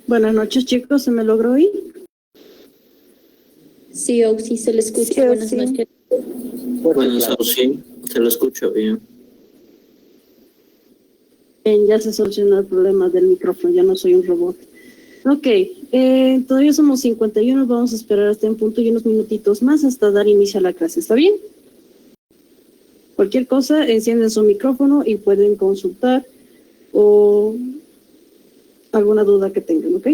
Buenas noches, chicos. ¿Se me logró oír? Sí, Oxy, se le escucha. Buenas noches. Buenas noches, sí, te lo escucho bien. Bien, ya se solucionó el problema del micrófono. Ya no soy un robot. Ok, todavía somos 51. Vamos a esperar hasta un punto y unos minutitos más hasta dar inicio a la clase. ¿Está bien? Cualquier cosa, encienden su micrófono y pueden consultar o alguna duda que tengan, ¿ok?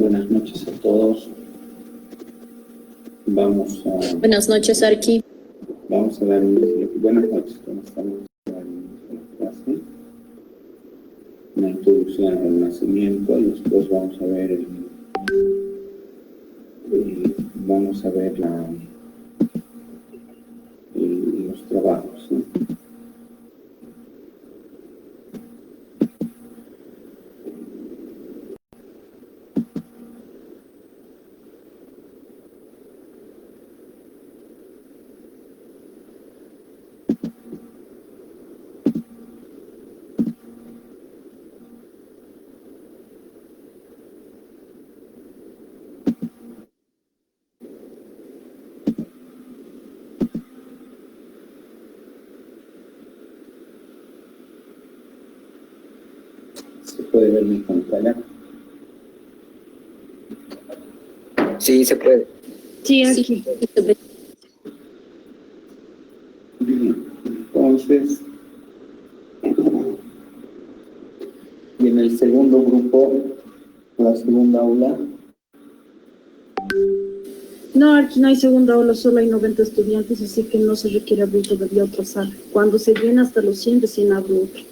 Buenas noches a todos. Vamos a... Buenas noches, Arqui. Vamos a dar inicio. Buenas noches, ¿cómo estamos? Vamos a dar inicio a la clase. Una introducción al nacimiento y después vamos a ver los trabajos, ¿no? ¿Se puede ver mi pantalla? Sí, se puede. Sí, aquí. Bien, entonces, y en el segundo grupo, la segunda aula, No, aquí no hay segunda ola, solo hay 90 estudiantes, así que no se requiere abrir todavía otra sala. Cuando se llena hasta los 100, recién abro otra.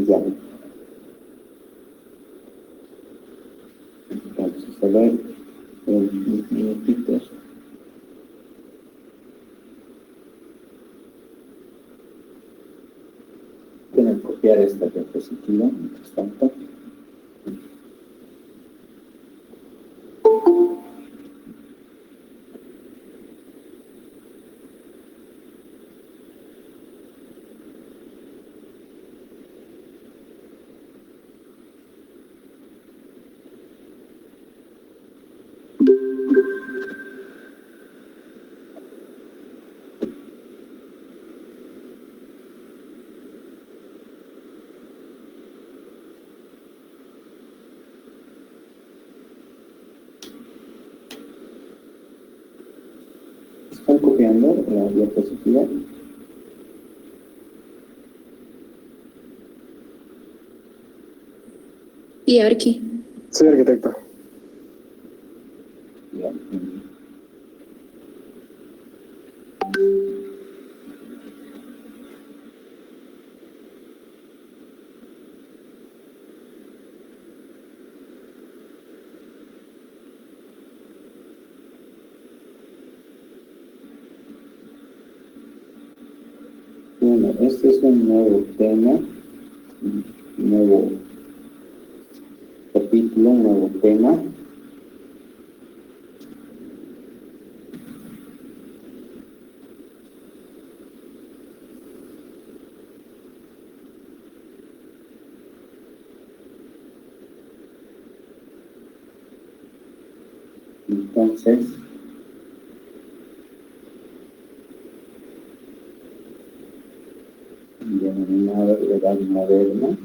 ya. Entonces, a ver, unos minutitos. Pueden copiar esta diapositiva, mientras tanto. ¿Están copiando la diapositiva? Y Arqui. Soy arquitecto. Ya. Bueno, este es un nuevo tema, un nuevo capítulo, un nuevo tema. Entonces, denominada Edad Moderna.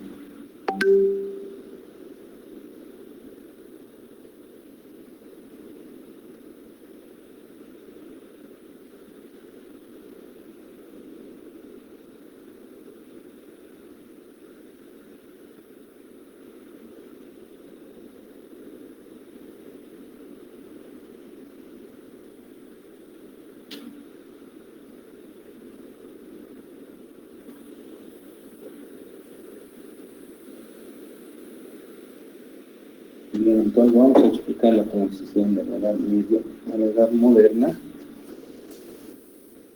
Bien, entonces vamos a explicar la transición de la Edad Media a la Edad Moderna.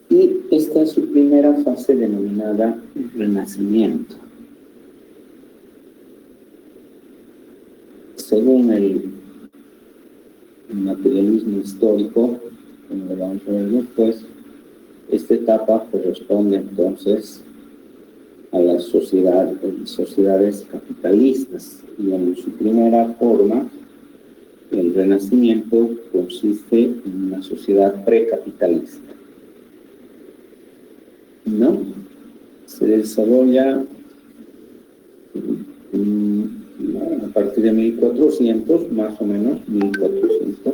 Y esta es su primera fase denominada Renacimiento. Según el materialismo histórico, como lo vamos a ver después, esta etapa corresponde entonces a las sociedades capitalistas, y en su primera forma el Renacimiento consiste en una sociedad precapitalista, ¿no? Se desarrolla a partir de 1400, más o menos, 1400.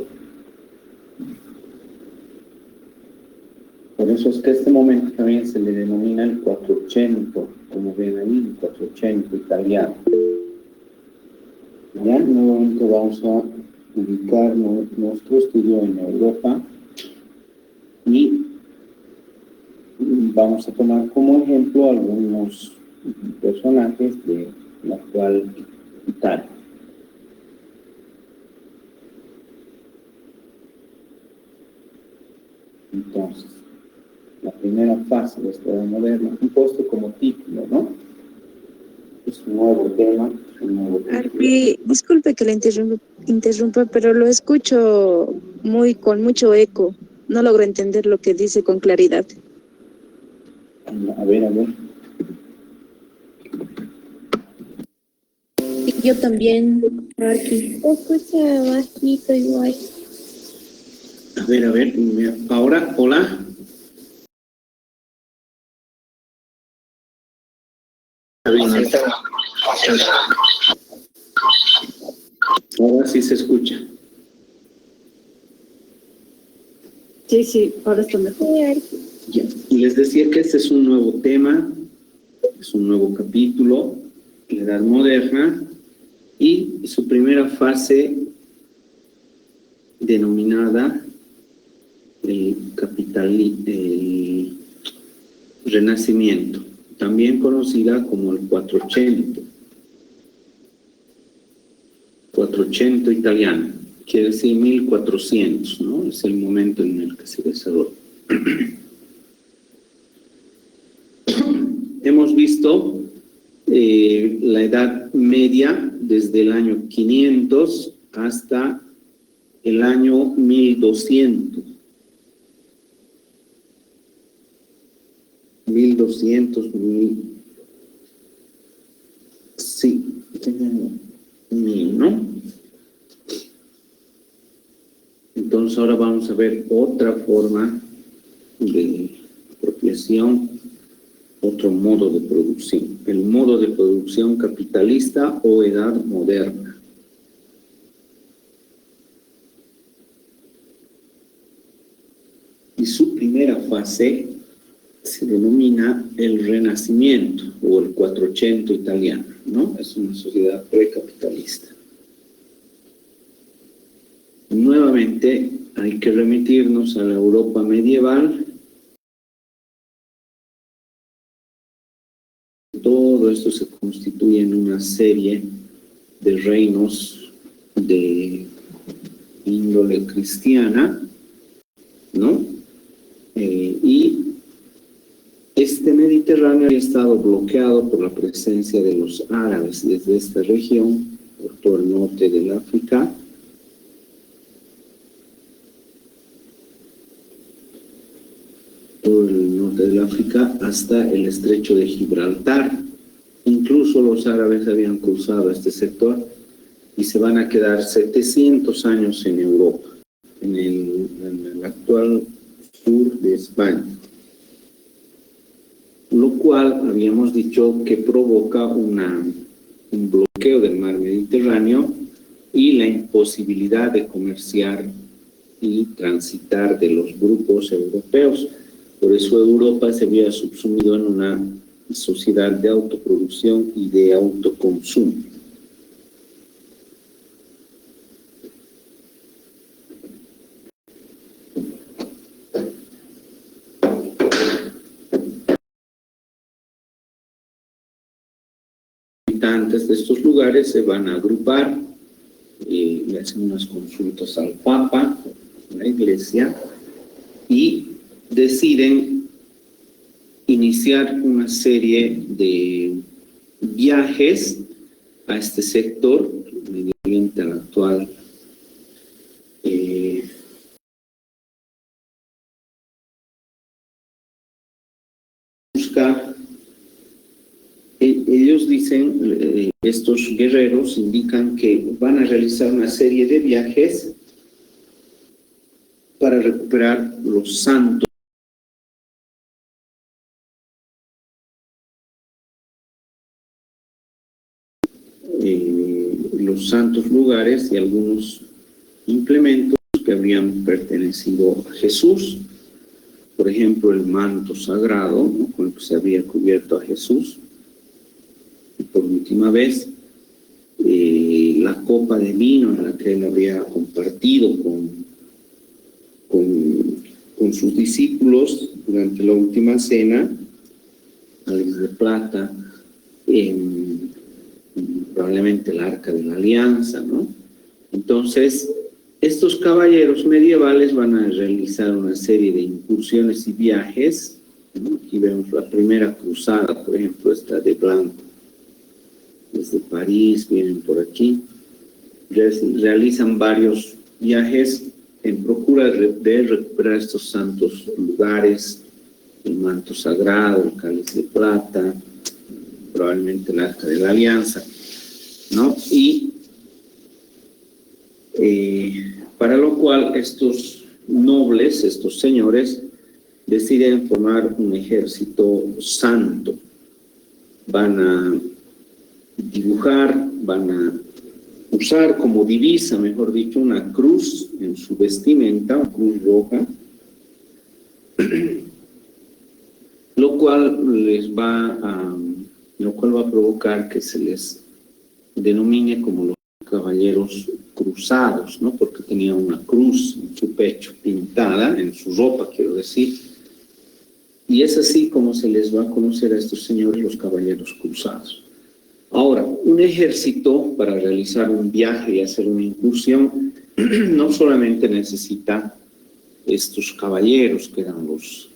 Por eso es que este momento también se le denomina el 480, como ven ahí, el 480 italiano. Ya nuevamente vamos a ubicar nuestro estudio en Europa y vamos a tomar como ejemplo algunos personajes de la actual Italia. Entonces, la primera fase de esta edad moderna, un puesto como título, ¿no? Es un nuevo tema, un nuevo título. Arpi, disculpe que le interrumpa, pero lo escucho con mucho eco. No logro entender lo que dice con claridad. A ver. Yo también, Arki. Escucha bajito igual. A ver, ahora, hola. Ahora sí se escucha. Sí, ahora está mejor. Ya. Y les decía que este es un nuevo tema, es un nuevo capítulo, la Edad Moderna, y su primera fase denominada el Renacimiento, también conocida como el 480 italiano, quiere decir 1400, ¿no? Es el momento en el que se desarrolla. Hemos visto la Edad Media desde el año 500 hasta el año 1200. 1200, sí, ¿no? Entonces ahora vamos a ver otra forma de apropiación, otro modo de producción, el modo de producción capitalista o edad moderna. Y su primera fase se denomina el Renacimiento o el 480 italiano, ¿no? Es una sociedad precapitalista. Nuevamente hay que remitirnos a la Europa medieval. Todo esto se constituye en una serie de reinos de índole cristiana, ¿no? Y este Mediterráneo había estado bloqueado por la presencia de los árabes desde esta región, por todo el norte del África, todo el norte del África hasta el estrecho de Gibraltar. Incluso los árabes habían cruzado este sector y se van a quedar 700 años en Europa, en el actual sur de España. Lo cual habíamos dicho que provoca un bloqueo del mar Mediterráneo y la imposibilidad de comerciar y transitar de los grupos europeos. Por eso Europa se había subsumido en una sociedad de autoproducción y de autoconsumo. Habitantes de estos lugares se van a agrupar y le hacen unas consultas al Papa, a la Iglesia, y deciden iniciar una serie de viajes a este sector, Medio Oriente actual, buscar. Ellos dicen, estos guerreros indican que van a realizar una serie de viajes para recuperar los santos lugares y algunos implementos que habrían pertenecido a Jesús por ejemplo, el manto sagrado, ¿no?, con el que se había cubierto a Jesús y por última vez, la copa de vino en la que él había compartido con sus discípulos durante la última cena, cáliz de plata, probablemente el arca de la alianza, ¿no? Entonces, estos caballeros medievales van a realizar una serie de incursiones y viajes, ¿no? Aquí vemos la primera cruzada, por ejemplo, esta de blanco. Desde París vienen por aquí, realizan varios viajes en procura de recuperar estos santos lugares, el manto sagrado, el cáliz de plata, probablemente el arca de la alianza, ¿no? Y para lo cual estos nobles, estos señores, deciden formar un ejército santo. Van a dibujar, van a usar como divisa, mejor dicho, una cruz en su vestimenta, una cruz roja, lo cual va a provocar que se les denomine como los caballeros cruzados, ¿no? Porque tenía una cruz en su pecho pintada, en su ropa, quiero decir, y es así como se les va a conocer a estos señores los caballeros cruzados. Ahora, un ejército para realizar un viaje y hacer una incursión no solamente necesita estos caballeros que eran los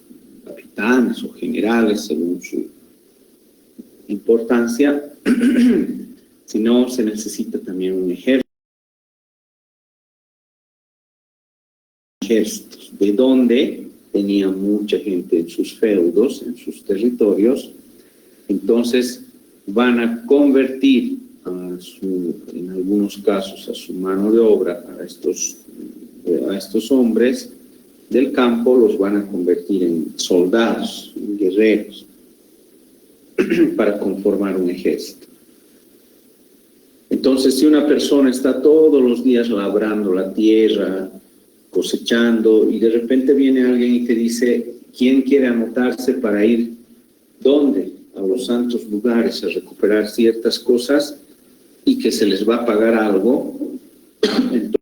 capitanes o generales según su importancia, sino se necesita también un ejército. De donde tenía mucha gente en sus feudos, en sus territorios, entonces van a convertir en algunos casos a su mano de obra, a estos hombres del campo, los van a convertir en soldados, en guerreros, para conformar un ejército. Entonces, si una persona está todos los días labrando la tierra, cosechando, y de repente viene alguien y te dice, ¿quién quiere anotarse para ir? ¿Dónde? A los santos lugares, a recuperar ciertas cosas, y que se les va a pagar algo. Entonces,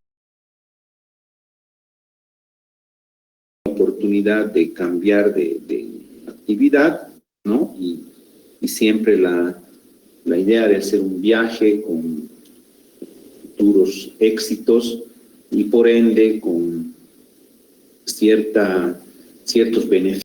la oportunidad de cambiar de actividad, ¿no? Y siempre la idea de hacer un viaje con futuros éxitos y por ende con ciertos beneficios.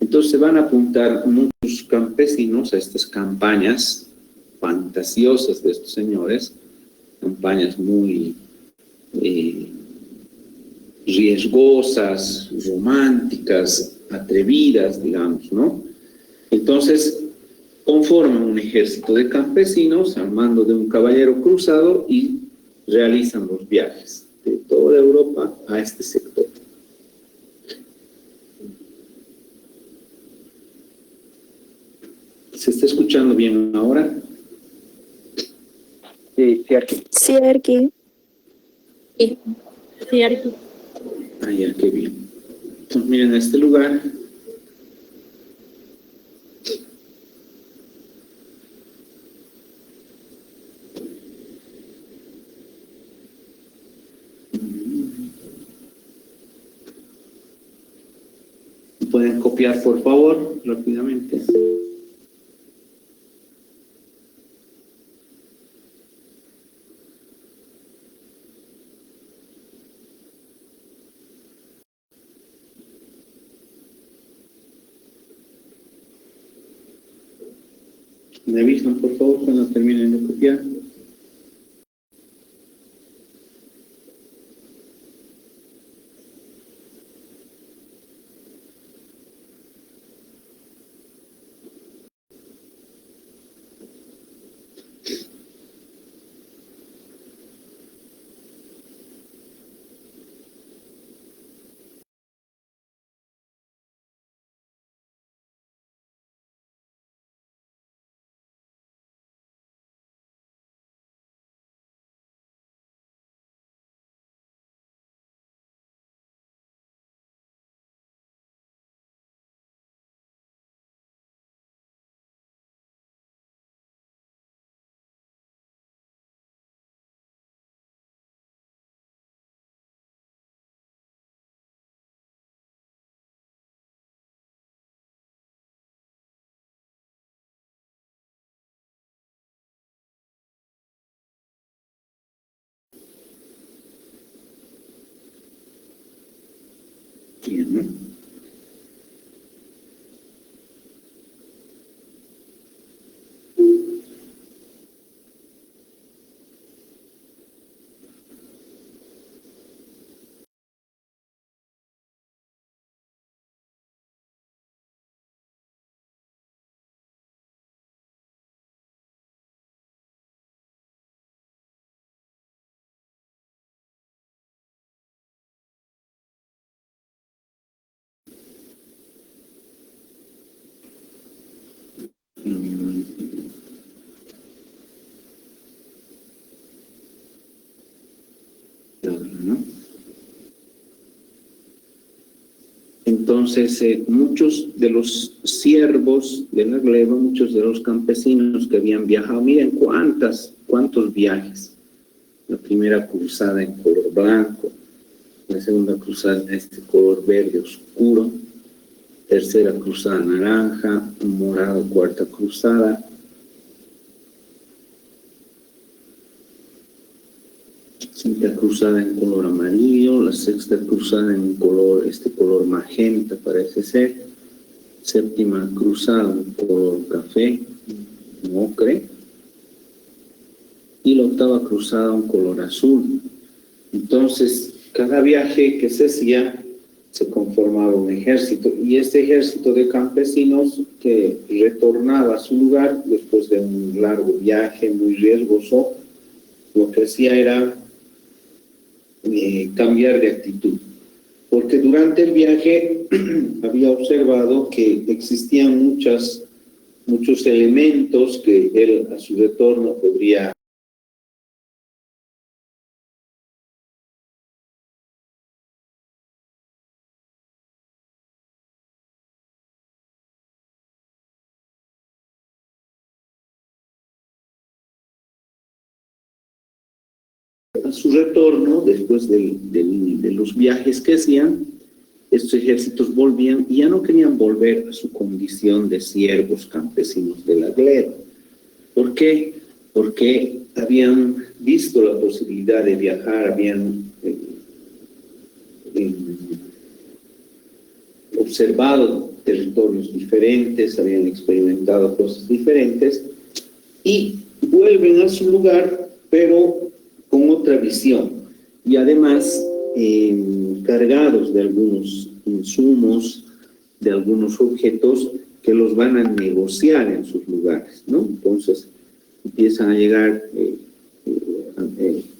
Entonces se van a apuntar muchos campesinos a estas campañas fantasiosas de estos señores, campañas muy riesgosas, románticas, atrevidas, digamos, ¿no? Entonces conforman un ejército de campesinos al mando de un caballero cruzado y realizan los viajes de toda Europa a este sector. ¿Se está escuchando bien ahora? Sí, cierto. Sí, Arqui. Sí, Arqui. Ah, ya, qué bien. Entonces, miren, este lugar pueden copiar, por favor, rápidamente. Me avisan, por favor, cuando terminen de copiar. Bien, ¿no? ¿no? Entonces, muchos de los siervos de la gleba, muchos de los campesinos que habían viajado, miren cuántos viajes. La primera cruzada en color blanco, la segunda cruzada en este color verde oscuro, tercera cruzada naranja, morado, cuarta cruzada. Quinta cruzada en color amarillo, la sexta cruzada en este color magenta parece ser, séptima cruzada en color café, ocre, y la octava cruzada en color azul. Entonces, cada viaje que se hacía se conformaba un ejército, y este ejército de campesinos que retornaba a su lugar después de un largo viaje muy riesgoso, lo que hacía era cambiar de actitud, porque durante el viaje había observado que existían muchos elementos que él a su retorno podría a su retorno, después de los viajes que hacían, estos ejércitos volvían y ya no querían volver a su condición de siervos campesinos de la gleba. ¿Por qué? Porque habían visto la posibilidad de viajar, habían observado territorios diferentes, habían experimentado cosas diferentes y vuelven a su lugar, pero con otra visión, y además cargados de algunos insumos, de algunos objetos que los van a negociar en sus lugares, ¿no? Entonces empiezan a llegar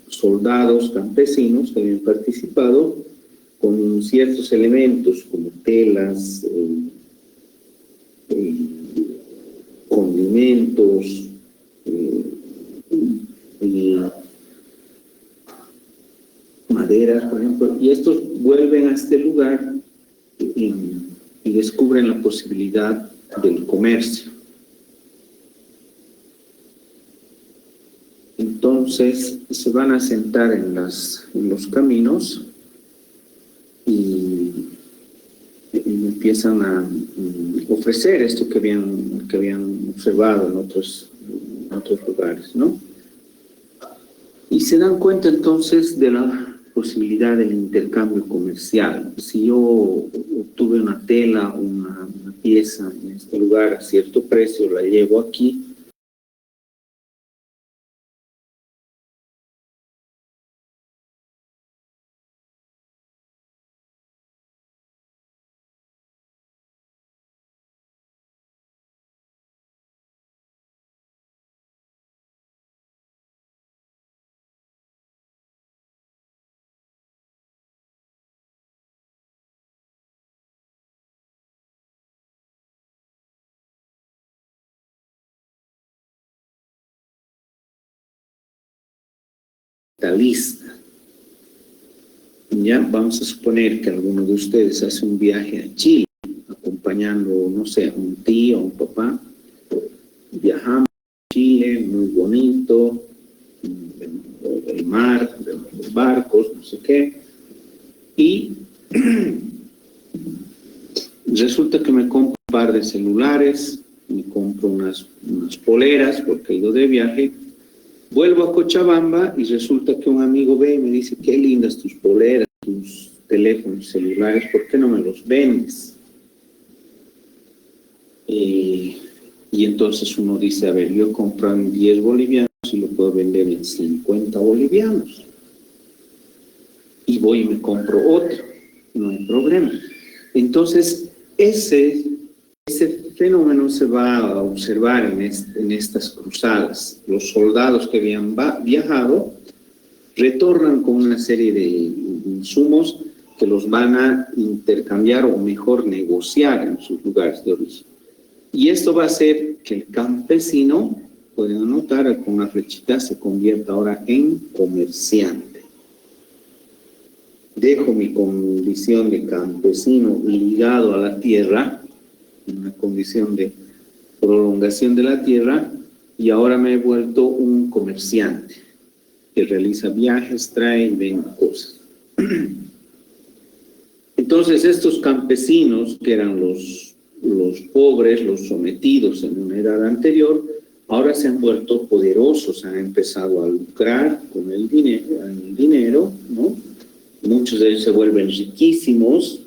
soldados campesinos que habían participado con ciertos elementos como telas, condimentos, maderas, por ejemplo, y estos vuelven a este lugar y descubren la posibilidad del comercio. Entonces se van a sentar en los caminos y empiezan a ofrecer esto que habían observado en otros lugares, ¿no? Y se dan cuenta entonces de la posibilidad del intercambio comercial. Si yo obtuve una tela, una pieza en este lugar a cierto precio, la llevo aquí, está lista. Ya vamos a suponer que alguno de ustedes hace un viaje a Chile, acompañando, no sé, a un tío, a un papá. Viajamos a Chile, muy bonito, el mar, los barcos, no sé qué. Y resulta que me compro un par de celulares, me compro unas poleras porque he ido de viaje. Vuelvo a Cochabamba y resulta que un amigo ve y me dice, qué lindas tus poleras, teléfonos celulares, ¿por qué no me los vendes? Y entonces uno dice, a ver, yo compro en 10 bolivianos y lo puedo vender en 50 bolivianos. Y voy y me compro otro, no hay problema. Entonces, ese fenómeno se va a observar en estas cruzadas. Los soldados que habían viajado retornan con una serie de insumos que los van a intercambiar o mejor negociar en sus lugares de origen. Y esto va a hacer que el campesino, pueden notar con una flechita, se convierta ahora en comerciante. Dejo mi condición de campesino ligado a la tierra, una condición de prolongación de la tierra, y ahora me he vuelto un comerciante que realiza viajes, trae y vende cosas. Entonces estos campesinos, que eran los pobres, los sometidos en una edad anterior, ahora se han vuelto poderosos, han empezado a lucrar con el dinero, ¿no? Muchos de ellos se vuelven riquísimos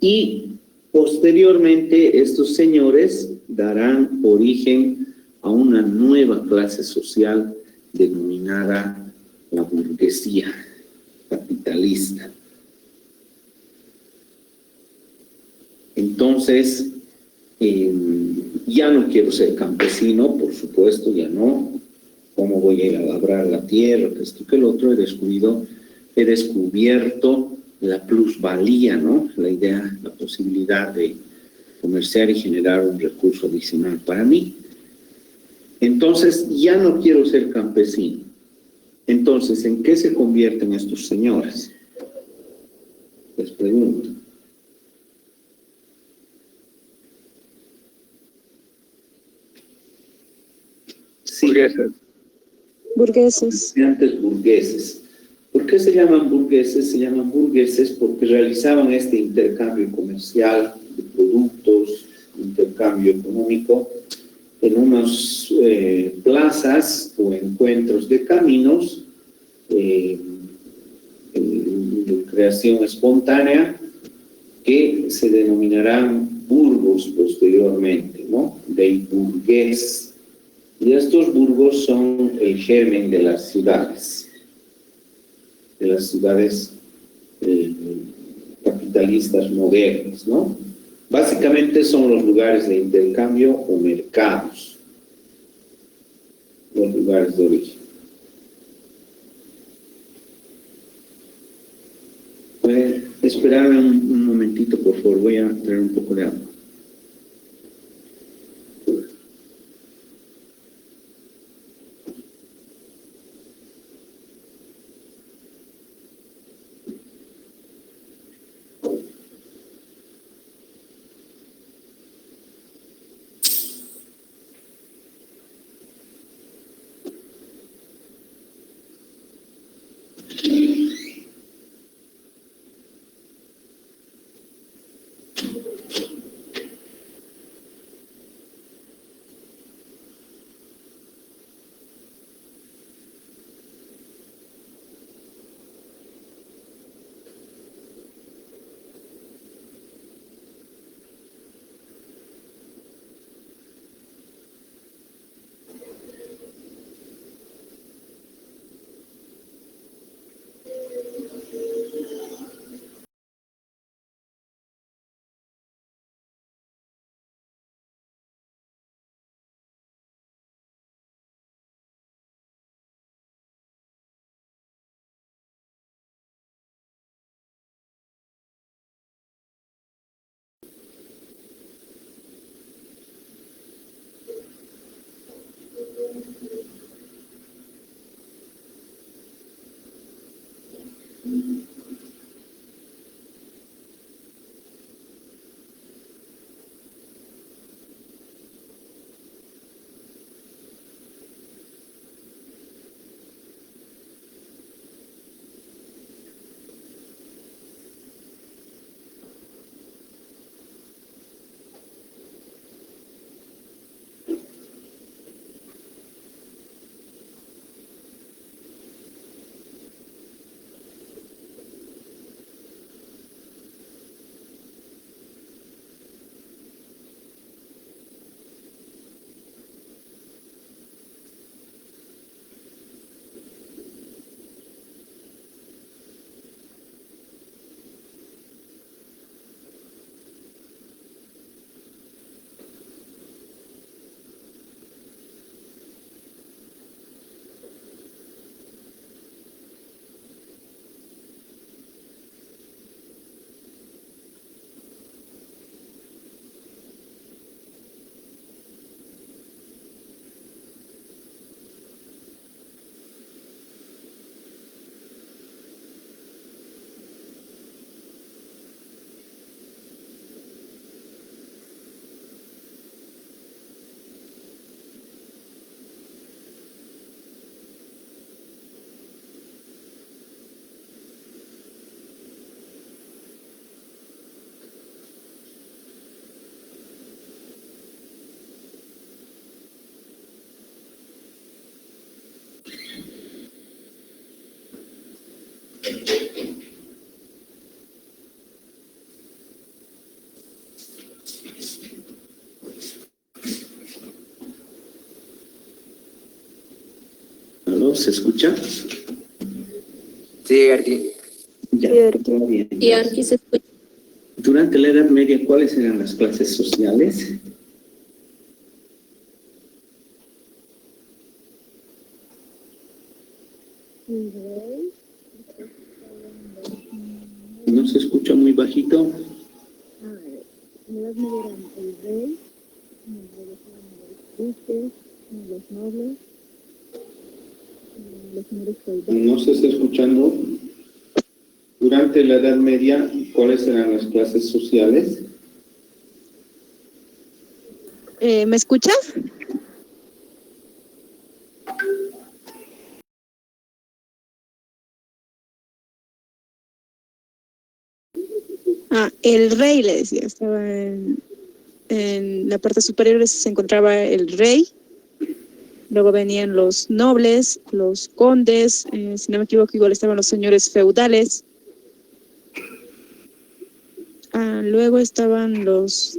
y posteriormente estos señores darán origen a una nueva clase social denominada la burguesía capitalista. Entonces, ya no quiero ser campesino, por supuesto, ya no. ¿Cómo voy a ir a labrar la tierra? Esto que el otro, he descubierto la plusvalía, ¿no? La idea, la posibilidad de comerciar y generar un recurso adicional para mí. Entonces, ya no quiero ser campesino. Entonces, ¿en qué se convierten estos señores? Les pregunto. Sí. Burgueses. Comerciantes burgueses. ¿Por qué se llaman burgueses? Se llaman burgueses porque realizaban este intercambio comercial de productos, intercambio económico, en unas plazas o encuentros de caminos de creación espontánea que se denominarán burgos posteriormente, ¿no? Del burgués. Y estos burgos son el germen de las ciudades capitalistas modernas, ¿no? Básicamente son los lugares de intercambio o mercados, los lugares de origen. ¿Pueden esperarme un momentito, por favor? Voy a traer un poco de agua. ¿Aló? ¿Se escucha? Sí, Arqui. Ya. Sí, Arqui. Bien. Y aquí se escucha. Durante la Edad Media, ¿cuáles eran las clases sociales? ¿No se escucha muy bajito? ¿No se está escuchando? Durante la Edad Media, ¿cuáles eran las clases sociales? ¿Me escuchas? El rey, le decía, estaba en la parte superior se encontraba el rey, luego venían los nobles, los condes, si no me equivoco igual estaban los señores feudales, luego estaban los...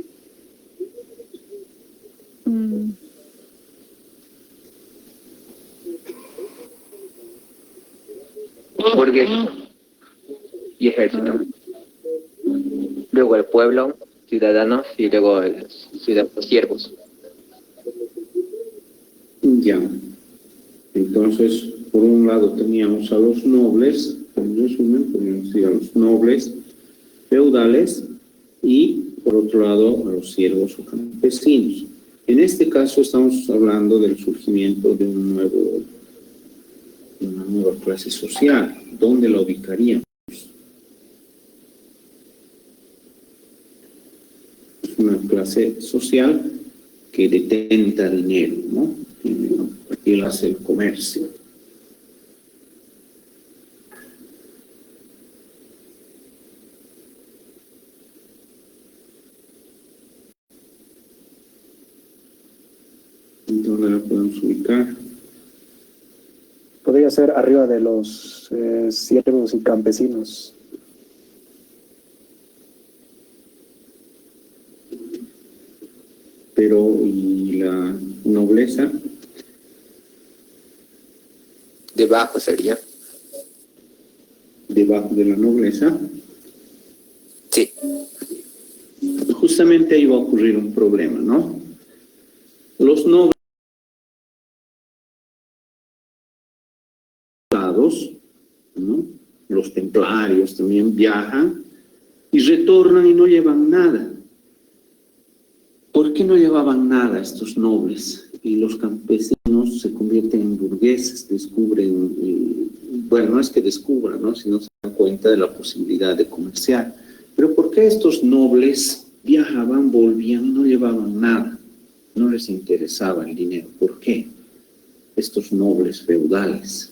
Burgués y ejército. Luego el pueblo, ciudadanos y luego los siervos. Ya. Entonces, por un lado teníamos a los nobles, en resumen, podríamos decir a los nobles feudales, y por otro lado a los siervos o campesinos. En este caso estamos hablando del surgimiento de una nueva clase social. ¿Dónde la ubicaríamos? Es una clase social que detenta dinero, ¿no? Él hace el comercio. ¿Dónde la podemos ubicar? Podría ser arriba de los siervos y campesinos. Pero, ¿y la nobleza? Debajo sería. Debajo de la nobleza. Sí. Justamente ahí va a ocurrir un problema, ¿no? Los nobles, ¿no? Los templarios también viajan y retornan y no llevan nada. ¿Por qué no llevaban nada estos nobles? Y los campesinos se convierten en burgueses, descubren, bueno, no es que descubran, ¿no? Sino se dan cuenta de la posibilidad de comerciar. Pero ¿por qué estos nobles viajaban, volvían y no llevaban nada? No les interesaba el dinero. ¿Por qué? Estos nobles feudales.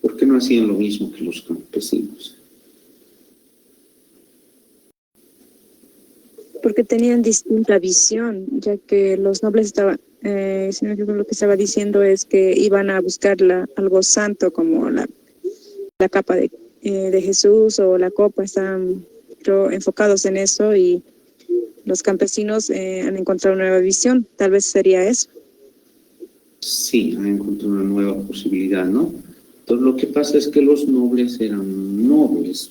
¿Por qué no hacían lo mismo que los campesinos? Porque tenían distinta visión, ya que los nobles estaban, si no me equivoco, lo que estaba diciendo es que iban a buscar algo santo como la capa de Jesús o la copa, estaban enfocados en eso, y los campesinos han encontrado una nueva visión, tal vez sería eso. Sí, han encontrado una nueva posibilidad, ¿no? Entonces lo que pasa es que los nobles eran nobles,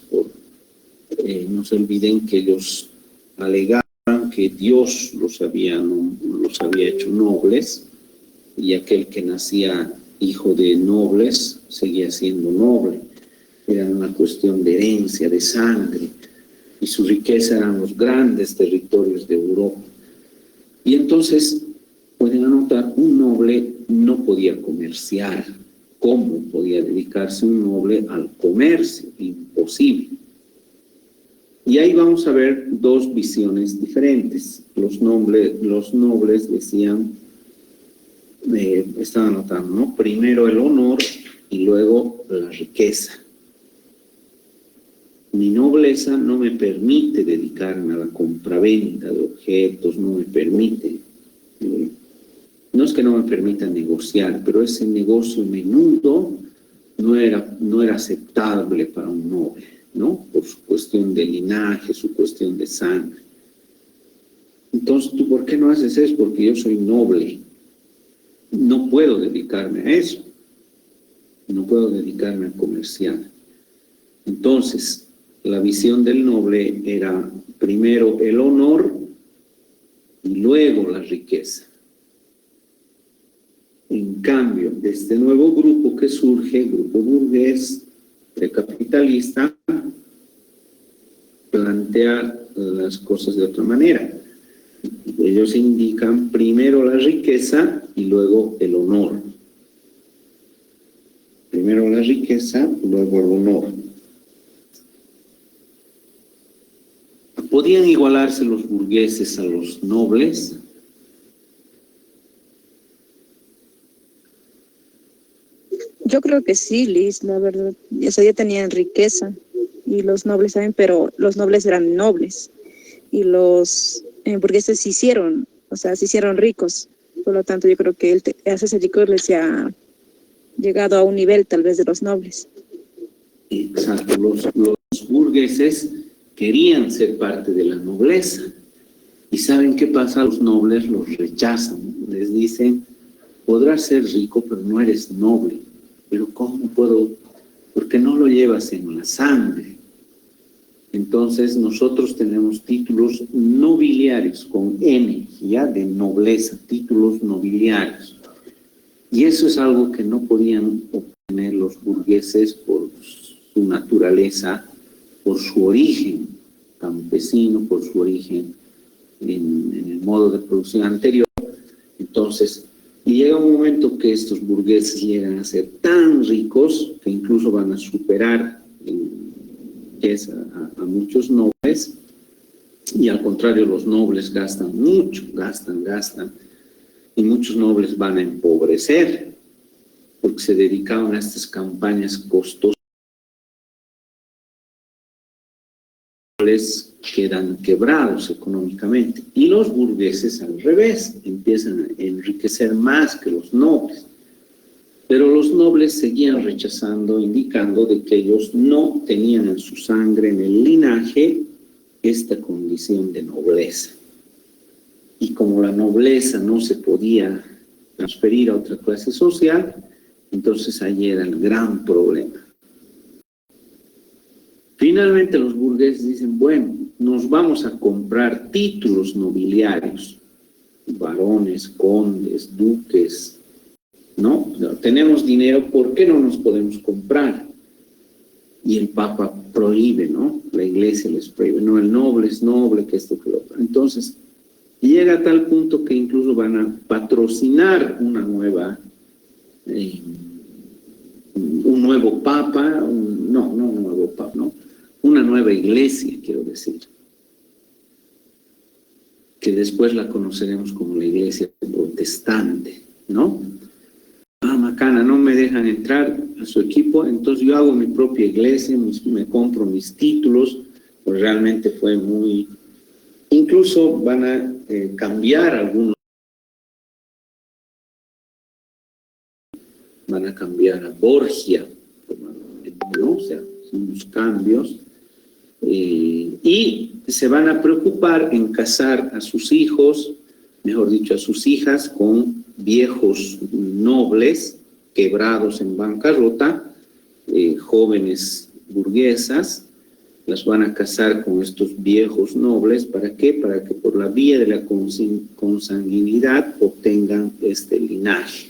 no se olviden que ellos alegaban que Dios los había hecho nobles, y aquel que nacía hijo de nobles seguía siendo noble. Era una cuestión de herencia, de sangre, y su riqueza eran los grandes territorios de Europa. Y entonces, pueden anotar, un noble no podía comerciar. ¿Cómo podía dedicarse un noble al comercio? Imposible. Y ahí vamos a ver dos visiones diferentes. Los nobles decían, estaban anotando, ¿no? Primero el honor y luego la riqueza. Mi nobleza no me permite dedicarme a la compraventa de objetos, no me permite. No es que no me permita negociar, pero ese negocio menudo no era aceptable para un noble, ¿no? Por su cuestión de linaje, su cuestión de sangre. Entonces, ¿tú por qué no haces eso? Porque yo soy noble. No puedo dedicarme a eso. no puedo dedicarme a comerciar. Entonces, la visión del noble era primero el honor y luego la riqueza. En cambio, de este nuevo grupo que surge, grupo burgués, precapitalista, plantea las cosas de otra manera. Ellos indican primero la riqueza y luego el honor. Primero la riqueza, luego el honor. ¿Podían igualarse los burgueses a los nobles? Yo creo que sí, Liz, la verdad. O sea, ya tenían riqueza y los nobles también, pero los nobles eran nobles y los burgueses se hicieron ricos. Por lo tanto, yo creo que hacerse rico les ha llegado a un nivel tal vez de los nobles. Exacto, los burgueses querían ser parte de la nobleza. ¿Y saben qué pasa? Los nobles los rechazan. Les dicen, podrás ser rico, pero no eres noble. Pero ¿cómo puedo? Porque no lo llevas en la sangre. Entonces nosotros tenemos títulos nobiliarios, con N, ya de nobleza, títulos nobiliarios. Y eso es algo que no podían obtener los burgueses por su naturaleza, por su origen campesino, por su origen en el modo de producción anterior. Entonces, llega un momento que estos burgueses llegan a ser tan ricos que incluso van a superar a muchos nobles, y al contrario, los nobles gastan mucho, gastan, y muchos nobles van a empobrecer porque se dedicaban a estas campañas costosas. Quedan quebrados económicamente, y los burgueses al revés empiezan a enriquecer más que los nobles, pero los nobles seguían rechazando, indicando de que ellos no tenían en su sangre, en el linaje, esta condición de nobleza. Y como la nobleza no se podía transferir a otra clase social, entonces ahí era el gran problema. Finalmente los burgueses dicen, bueno, nos vamos a comprar títulos nobiliarios, barones, condes, duques, ¿no? Tenemos dinero, ¿por qué no nos podemos comprar? Y el Papa prohíbe, ¿no? La Iglesia les prohíbe, no, el noble es noble, que esto, que lo otro. Entonces, llega a tal punto que incluso van a patrocinar un nuevo Papa, una nueva iglesia, quiero decir, que después la conoceremos como la iglesia protestante, ¿no? Macana, no me dejan entrar a su equipo, entonces yo hago mi propia iglesia, me compro mis títulos, pues realmente fue muy... Incluso van a cambiar algunos, van a cambiar a Borgia, ¿no? O sea, son unos cambios. Y se van a preocupar en casar a sus hijos, mejor dicho, a sus hijas, con viejos nobles, quebrados en bancarrota, jóvenes burguesas, las van a casar con estos viejos nobles. ¿Para qué? Para que por la vía de la consanguinidad obtengan este linaje.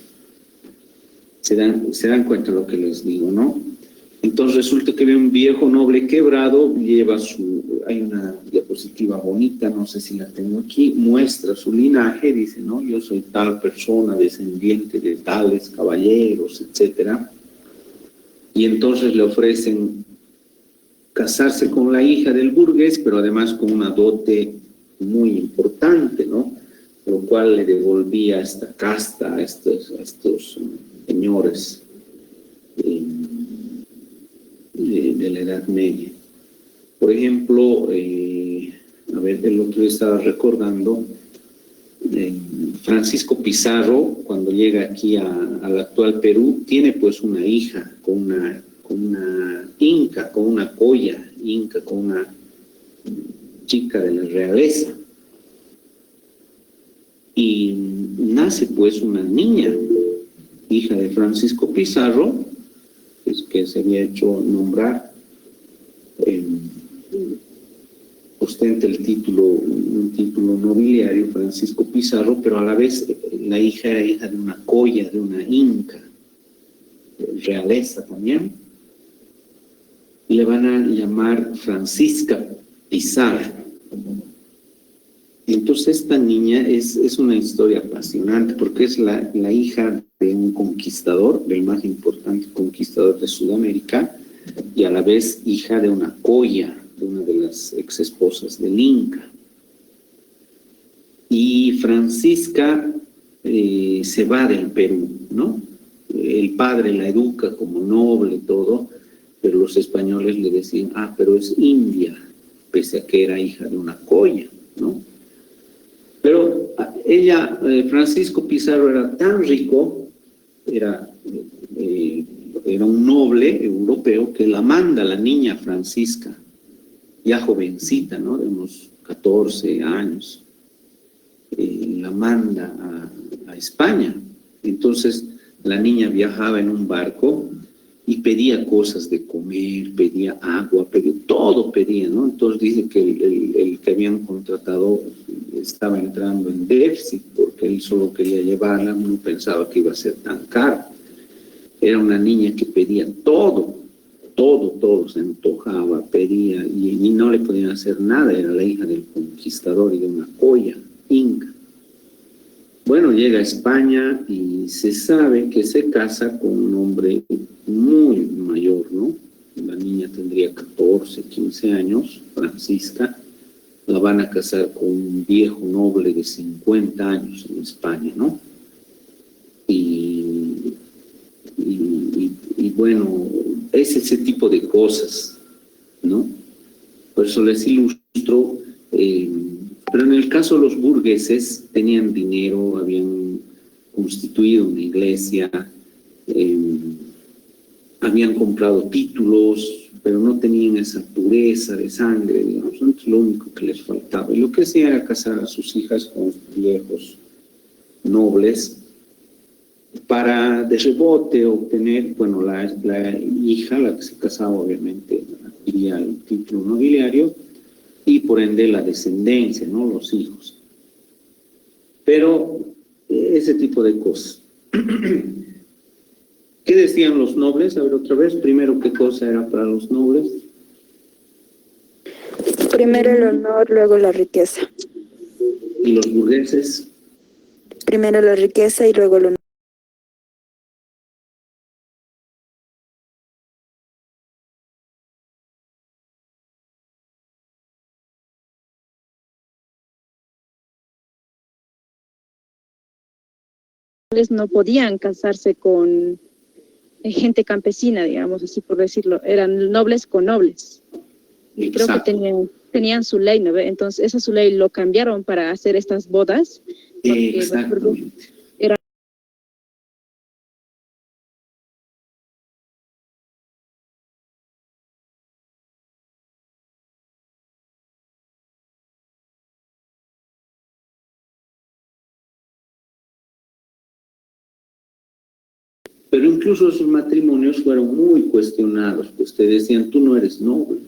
Se dan cuenta de lo que les digo, ¿no? Entonces resulta que ve un viejo noble quebrado, hay una diapositiva bonita, no sé si la tengo aquí, muestra su linaje, dice, ¿no? Yo soy tal persona, descendiente de tales caballeros, etcétera. Y entonces le ofrecen casarse con la hija del burgués, pero además con una dote muy importante, ¿no? Lo cual le devolvía esta casta a estos señores de la Edad Media. Por ejemplo, el otro día estaba recordando, Francisco Pizarro, cuando llega aquí al actual Perú, tiene pues una hija con una inca, con una colla inca, con una chica de la realeza. Y nace pues una niña, hija de Francisco Pizarro, que se había hecho nombrar, ostenta el título, un título nobiliario, Francisco Pizarro, pero a la vez la hija era hija de una colla, de una inca, realeza también. Le van a llamar Francisca Pizarro. Entonces esta niña es una historia apasionante porque es la hija de un conquistador, del más importante conquistador de Sudamérica, y a la vez hija de una colla, de una de las ex esposas del Inca. Y Francisca se va del Perú, ¿no? El padre la educa como noble, todo, pero los españoles le decían, pero es india, pese a que era hija de una colla, ¿no? Pero ella, Francisco Pizarro, era tan rico, era un noble europeo, que la manda la niña Francisca, ya jovencita, ¿no? De unos 14 años, la manda a España. Entonces la niña viajaba en un barco y pedía cosas de comer, pedía agua, pedía, todo pedía, ¿no? Entonces dice que el que habían contratado estaba entrando en déficit porque él solo quería llevarla, no pensaba que iba a ser tan caro. Era una niña que pedía todo, se antojaba, pedía y no le podían hacer nada, era la hija del conquistador y de una colla inca. Bueno, llega a España y se sabe que se casa con un hombre muy mayor, ¿no? La niña tendría 14, 15 años, Francisca. La van a casar con un viejo noble de 50 años en España, ¿no? Y bueno, es ese tipo de cosas, ¿no? Por eso les ilustro. Pero en el caso de los burgueses, tenían dinero, habían constituido una iglesia, habían comprado títulos, pero no tenían esa pureza de sangre, digamos. Es lo único que les faltaba. Y lo que hacían era casar a sus hijas con viejos nobles para de rebote obtener, bueno, la hija, la que se casaba, obviamente adquiría el título nobiliario y por ende la descendencia, ¿no? Los hijos. Pero ese tipo de cosas. ¿Qué decían los nobles? A ver, otra vez, primero, ¿qué cosa era para los nobles? Primero el honor, luego la riqueza. ¿Y los burgueses? Primero la riqueza y luego el honor. No podían casarse con gente campesina, digamos así por decirlo, eran nobles con nobles. Creo que tenían su ley, ¿no? Entonces esa su ley lo cambiaron para hacer estas bodas. Exactamente. Pero incluso esos matrimonios fueron muy cuestionados, pues te decían, tú no eres noble.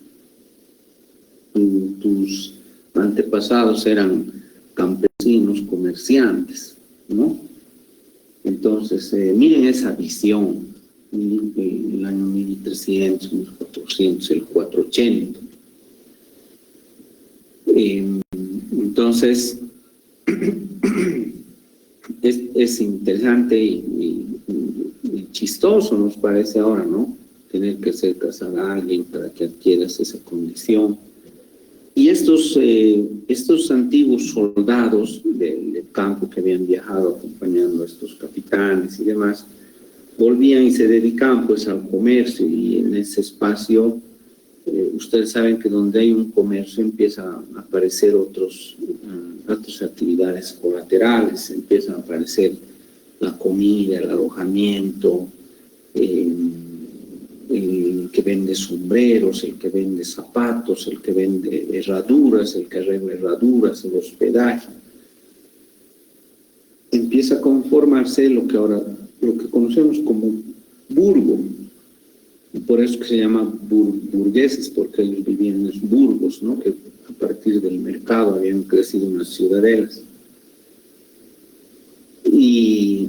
Tus antepasados eran campesinos, comerciantes, ¿no? Entonces, miren esa visión, el año 1300, 1400, el 480. Entonces, es interesante y chistoso nos parece ahora, ¿no? Tener que hacer casar a alguien para que adquieras esa condición. Y estos antiguos soldados del campo que habían viajado acompañando a estos capitanes y demás, volvían y se dedicaban pues al comercio, y en ese espacio, ustedes saben que donde hay un comercio empiezan a aparecer otras actividades colaterales, empiezan a aparecer la comida, el alojamiento, el que vende sombreros, el que vende zapatos, el que vende herraduras, el que arregla herraduras, el hospedaje. Empieza a conformarse lo que conocemos como burgo. Por eso que se llama burgueses, porque ellos vivían en los burgos, ¿no? Que a partir del mercado habían crecido unas ciudadelas. Y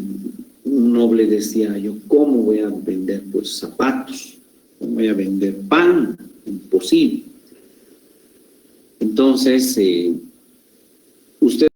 un noble decía, yo, ¿cómo voy a vender pues zapatos? ¿Cómo voy a vender pan? Imposible. Entonces, usted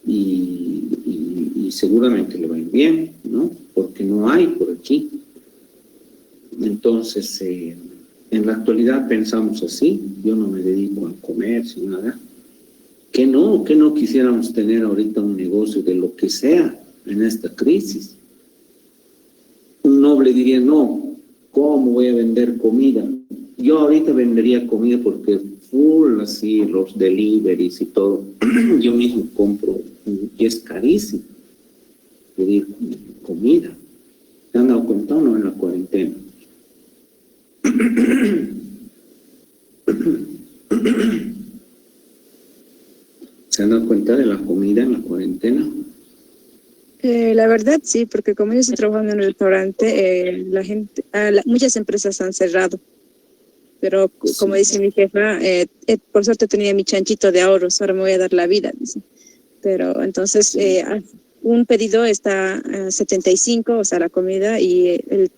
y seguramente le va a ir bien, ¿no? Porque no hay por aquí. Entonces, en la actualidad pensamos así. Yo no me dedico al comercio, nada. Que no quisiéramos tener ahorita un negocio de lo que sea en esta crisis. Un noble diría, no, ¿cómo voy a vender comida? Yo ahorita vendería comida porque full así, los deliveries y todo. Yo mismo compro y es carísimo pedir comida. ¿Se han dado cuenta o no en la cuarentena? ¿Se han dado cuenta de la comida en la cuarentena? La verdad sí, porque como yo estoy trabajando en el restaurante, muchas empresas han cerrado. Pero como dice mi jefa, por suerte tenía mi chanchito de ahorros, ahora me voy a dar la vida, dice. Pero entonces un pedido está a 75, o sea, la comida, y el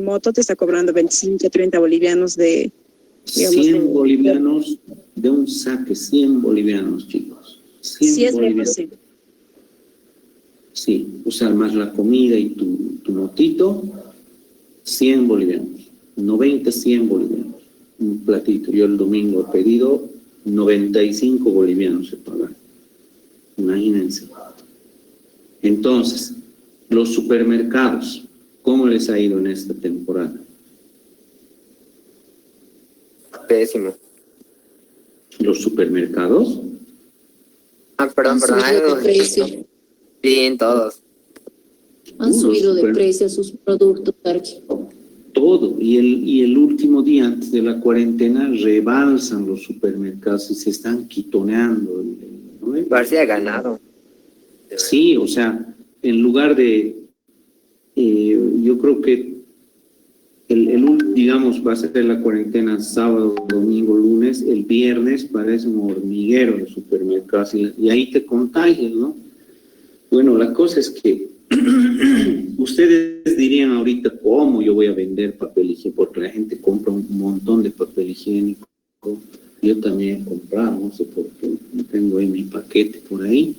moto te está cobrando 25, 30 bolivianos de... Digamos, 100 bolivianos de un saque, 100 bolivianos, chicos. 100 sí, es bolivianos. lejos, sí. Sí, o sea, más la comida y tu motito, 100 bolivianos. 90, 100 bolivianos. Un platito. Yo el domingo he pedido 95 bolivianos se pagan. Imagínense. Entonces, los supermercados, ¿cómo les ha ido en esta temporada? Pésimo. ¿Los supermercados? Perdón. Han subido de precio. Bien, todos. Han subido de super- precio sus productos, Tarki. Todo. Y el último día antes de la cuarentena rebalsan los supermercados y se están quitoneando. ¿No? Parecía ganado. Sí, o sea, en lugar de, yo creo que digamos, va a ser la cuarentena sábado, domingo, lunes, el viernes parece un hormiguero de supermercados y ahí te contagias, ¿no? Bueno, la cosa es que ustedes dirían ahorita, ¿cómo yo voy a vender papel higiénico? Porque la gente compra un montón de papel higiénico. Yo también he comprado, no sé por qué, tengo ahí mi paquete por ahí,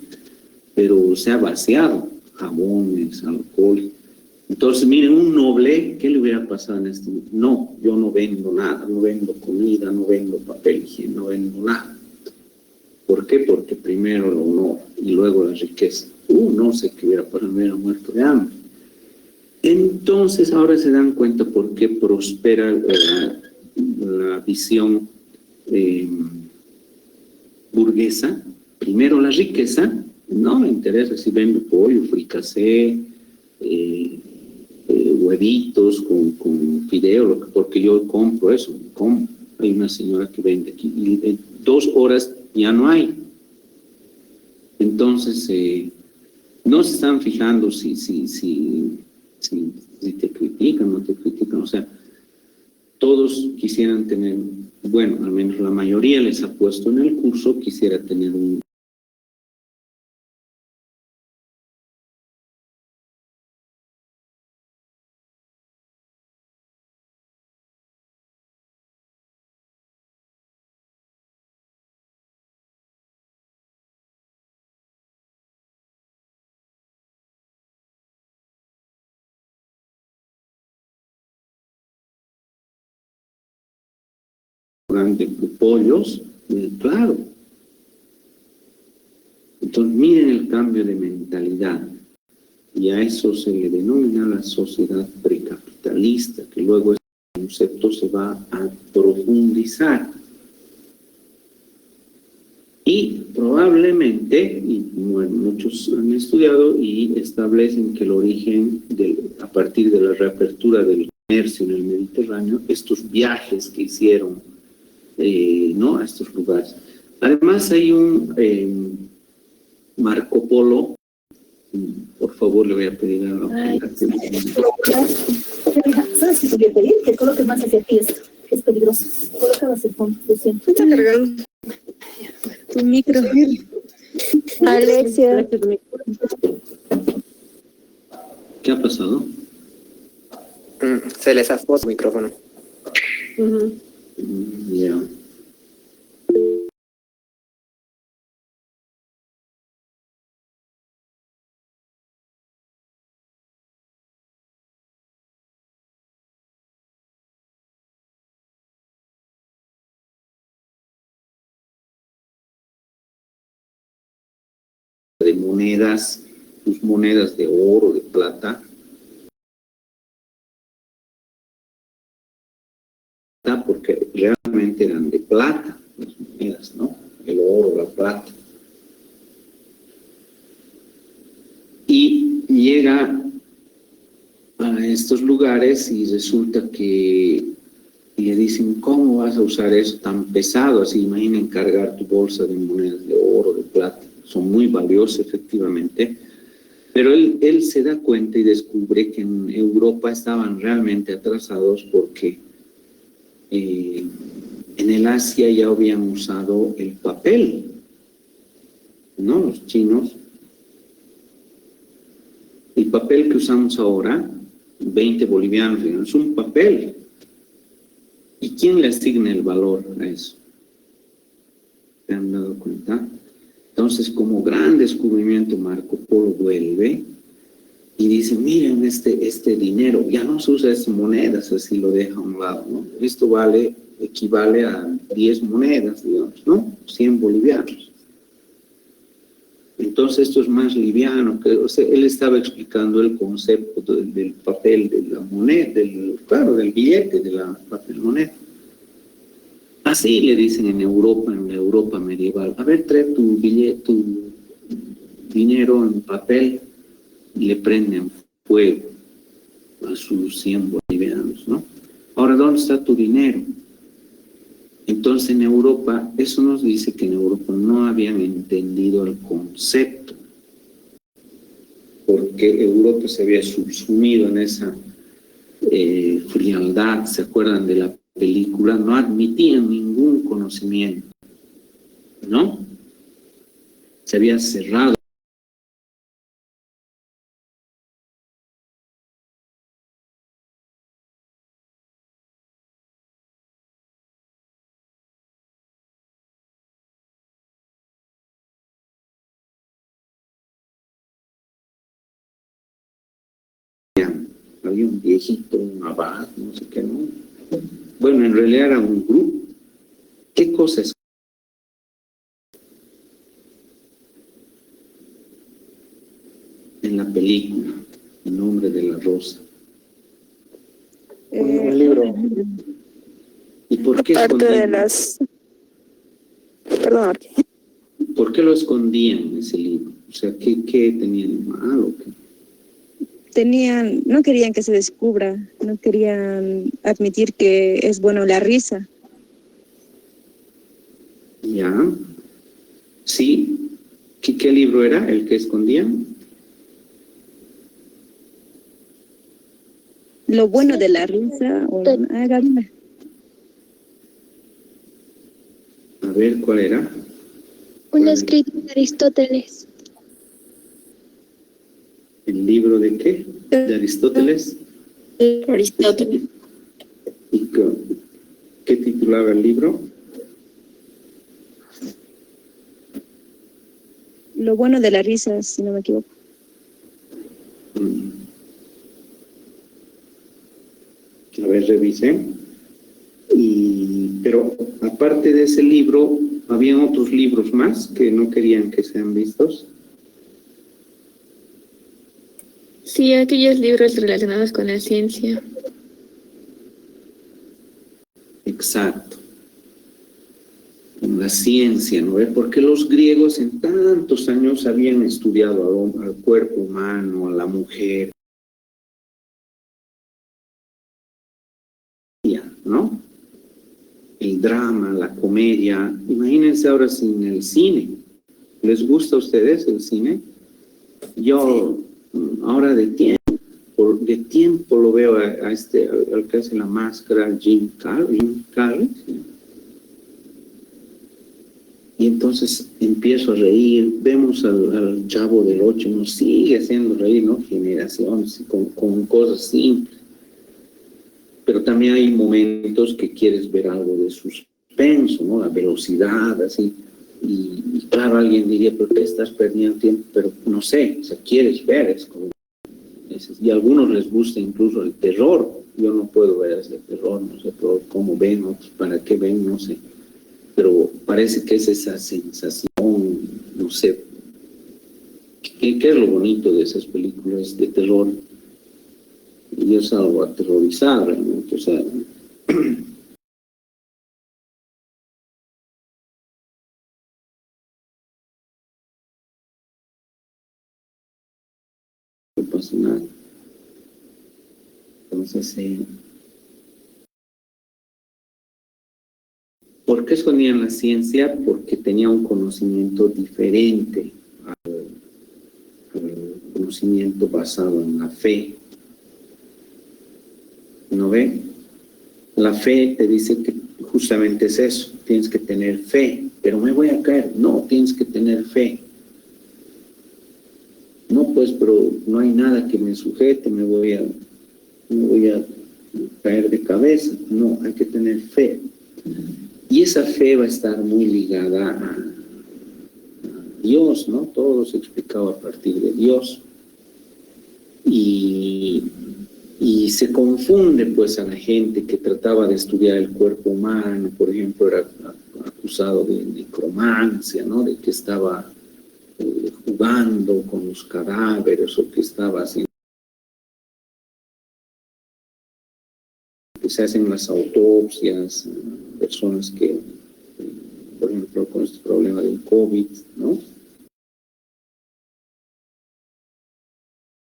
pero se ha vaciado, jabones, alcohol. Entonces, miren, un noble, ¿qué le hubiera pasado en este momento? No, yo no vendo nada, no vendo comida, no vendo papel higiénico, no vendo nada. ¿Por qué? Porque primero el honor y luego la riqueza. No sé qué hubiera pasado, me hubiera muerto de hambre. Entonces, ahora se dan cuenta por qué prospera la visión burguesa. Primero la riqueza, no me interesa si vendo pollo, fricasé, huevitos con fideo, porque yo compro eso, como. Hay una señora que vende aquí y en 2 horas ya no hay. Entonces, no se están fijando si te critican o no te critican. O sea, todos quisieran tener, bueno, al menos la mayoría les ha puesto en el curso, quisiera tener un de pollos, claro. Entonces, miren el cambio de mentalidad. Y a eso se le denomina la sociedad precapitalista, que luego este concepto se va a profundizar. Y probablemente, y bueno, muchos han estudiado y establecen que el origen, a partir de la reapertura del comercio en el Mediterráneo, estos viajes que hicieron, ¿no?, a estos lugares. Además hay un Marco Polo, por favor le voy a pedir a la ¿Sabes qué te voy a pedir? Que coloques más hacia ti esto. Es peligroso. Colócalo hacia el fondo, lo siento. Está cargado tu micro. Alexia. ¿Qué ha pasado? Se les zafó su micrófono. Ya. De monedas, tus monedas de oro, de plata, porque realmente eran de plata las monedas, ¿no? El oro, la plata. Y llega a estos lugares y resulta que le dicen, ¿cómo vas a usar eso tan pesado? Así, imaginen cargar tu bolsa de monedas de oro, de plata. Son muy valiosos, efectivamente. Pero él se da cuenta y descubre que en Europa estaban realmente atrasados porque en el Asia ya habían usado el papel, ¿no? Los chinos. El papel que usamos ahora, 20 bolivianos, es un papel. ¿Y quién le asigna el valor a eso? ¿Se han dado cuenta? Entonces, como gran descubrimiento, Marco Polo vuelve y dice, miren, este dinero, ya no se usa estas monedas, así lo deja a un lado, ¿no? Esto equivale a 10 monedas, digamos, ¿no? 100 bolivianos. Entonces, esto es más liviano. O sea, él estaba explicando el concepto del papel, de la moneda, del billete, de la papel moneda. Así le dicen en la Europa medieval. A ver, trae tu billete, tu dinero en papel, y le prenden fuego a sus 100 bolivianos, ¿no? Ahora, ¿dónde está tu dinero? Entonces, en Europa, eso nos dice que en Europa no habían entendido el concepto, porque Europa se había subsumido en esa frialdad. ¿Se acuerdan de la película? No admitían ningún conocimiento, ¿no? Se había cerrado. Había un viejito, un abad, no sé qué, ¿no? Bueno, en realidad era un grupo. ¿Qué cosa es? En la película, El nombre de la rosa. Un libro. ¿Y por qué Parte de escondían? Perdón. ¿Por qué lo escondían ese libro? O sea, ¿qué tenían malo? No querían que se descubra, no querían admitir que es bueno la risa. Ya. Sí. ¿Qué libro era el que escondían? Lo bueno de la risa. Háganme. A ver, ¿cuál era? Un escrito de Aristóteles. ¿El libro de qué? ¿De Aristóteles? Aristóteles. ¿Y qué titulaba el libro? Lo bueno de la risa, si no me equivoco. A ver, revise. Pero aparte de ese libro, ¿habían otros libros más que no querían que sean vistos? Sí, aquellos libros relacionados con la ciencia. Exacto. Con la ciencia, ¿no? Porque los griegos en tantos años habían estudiado al cuerpo humano, a la mujer, ¿no? El drama, la comedia. Imagínense ahora sin el cine. ¿Les gusta a ustedes el cine? Yo ahora de tiempo lo veo a este, al que hace la máscara, Jim Carrey. Y entonces empiezo a reír, vemos al Chavo del Ocho, nos sigue haciendo reír, ¿no? Generaciones, con cosas simples. Pero también hay momentos que quieres ver algo de suspenso, ¿no? La velocidad, así. Y claro, alguien diría, ¿por qué estás perdiendo tiempo? Pero no sé, o sea, quieres ver, es como... y a algunos les gusta incluso el terror. Yo no puedo ver ese terror, no sé cómo ven, otros para qué ven, no sé. Pero parece que es esa sensación, no sé. ¿Qué es lo bonito de esas películas de terror? Y es algo aterrorizado, realmente, o sea... no pasa nada. Entonces, ¿por qué escondían la ciencia? Porque tenía un conocimiento diferente al conocimiento basado en la fe. ¿No ve? La fe te dice que justamente es eso, tienes que tener fe, pero me voy a caer. No, tienes que tener fe. No, pues, pero no hay nada que me sujete, me voy a caer de cabeza. No, hay que tener fe. Y esa fe va a estar muy ligada a Dios, ¿no? Todo se explicaba a partir de Dios. Y se confunde, pues, a la gente que trataba de estudiar el cuerpo humano, por ejemplo, era acusado de necromancia, ¿no? De que estaba jugando con los cadáveres o que estaba haciendo... que se hacen las autopsias, personas que, por ejemplo, con este problema del COVID, ¿no?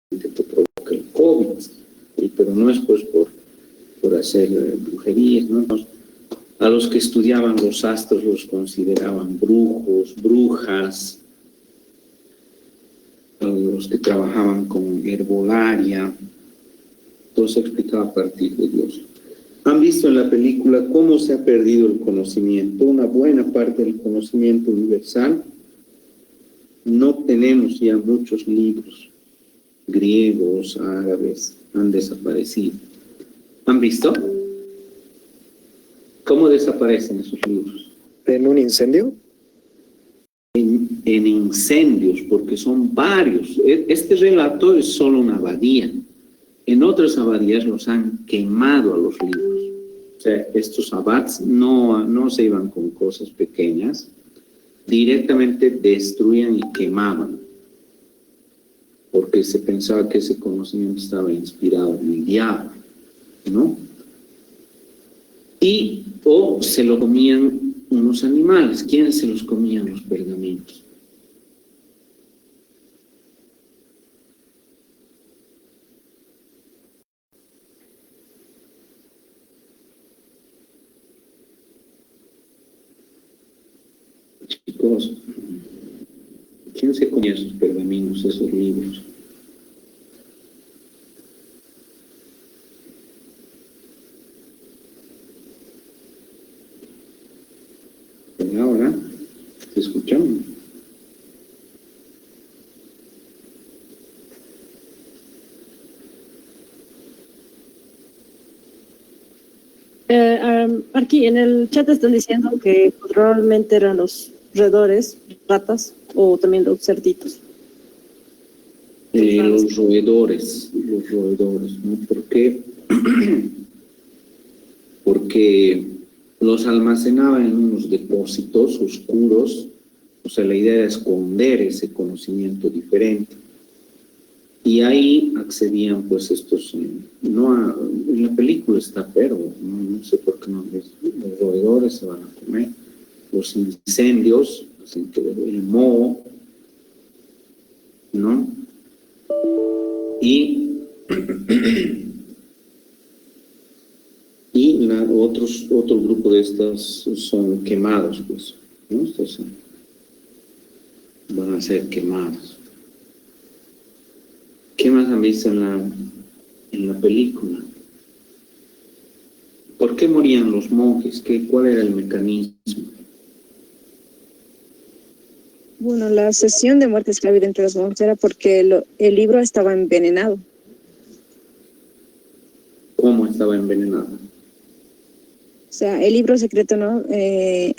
Te provoca el COVID, pero no es pues por hacer brujerías, ¿no? A los que estudiaban los astros los consideraban brujos, brujas, a los que trabajaban con herbolaria, todo se explicaba a partir de Dios. ¿Han visto en la película cómo se ha perdido el conocimiento? Una buena parte del conocimiento universal. No tenemos ya muchos libros griegos, árabes, han desaparecido. ¿Han visto? ¿Cómo desaparecen esos libros? ¿En un incendio? En incendios, porque son varios. Este relato es solo una abadía. En otras abadías los han quemado a los libros. O sea, estos abads no se iban con cosas pequeñas, directamente destruían y quemaban, porque se pensaba que ese conocimiento estaba inspirado en el diablo, ¿no? O se lo comían unos animales. ¿Quiénes se los comían los pergaminos? Chicos, ¿quién se comía esos pergaminos, esos libros? Y ahora, ¿se escuchan? Aquí en el chat están diciendo que probablemente eran los roedores, ratas, o también los cerditos. Los roedores, ¿no? ¿Por qué? Porque los almacenaban en unos depósitos oscuros, o sea, la idea era esconder ese conocimiento diferente. Y ahí accedían, pues, estos, en la película está, pero no sé por qué no, los roedores se van a comer. los incendios, el moho, ¿no? Y otro grupo de estas son quemados, pues, ¿no? Estos van a ser quemados. ¿Qué más han visto en la película? ¿Por qué morían los monjes? ¿Cuál era el mecanismo? Bueno, la sesión de muerte esclavida entre los monjes era porque el libro estaba envenenado. ¿Cómo estaba envenenado? O sea, el libro secreto, ¿no?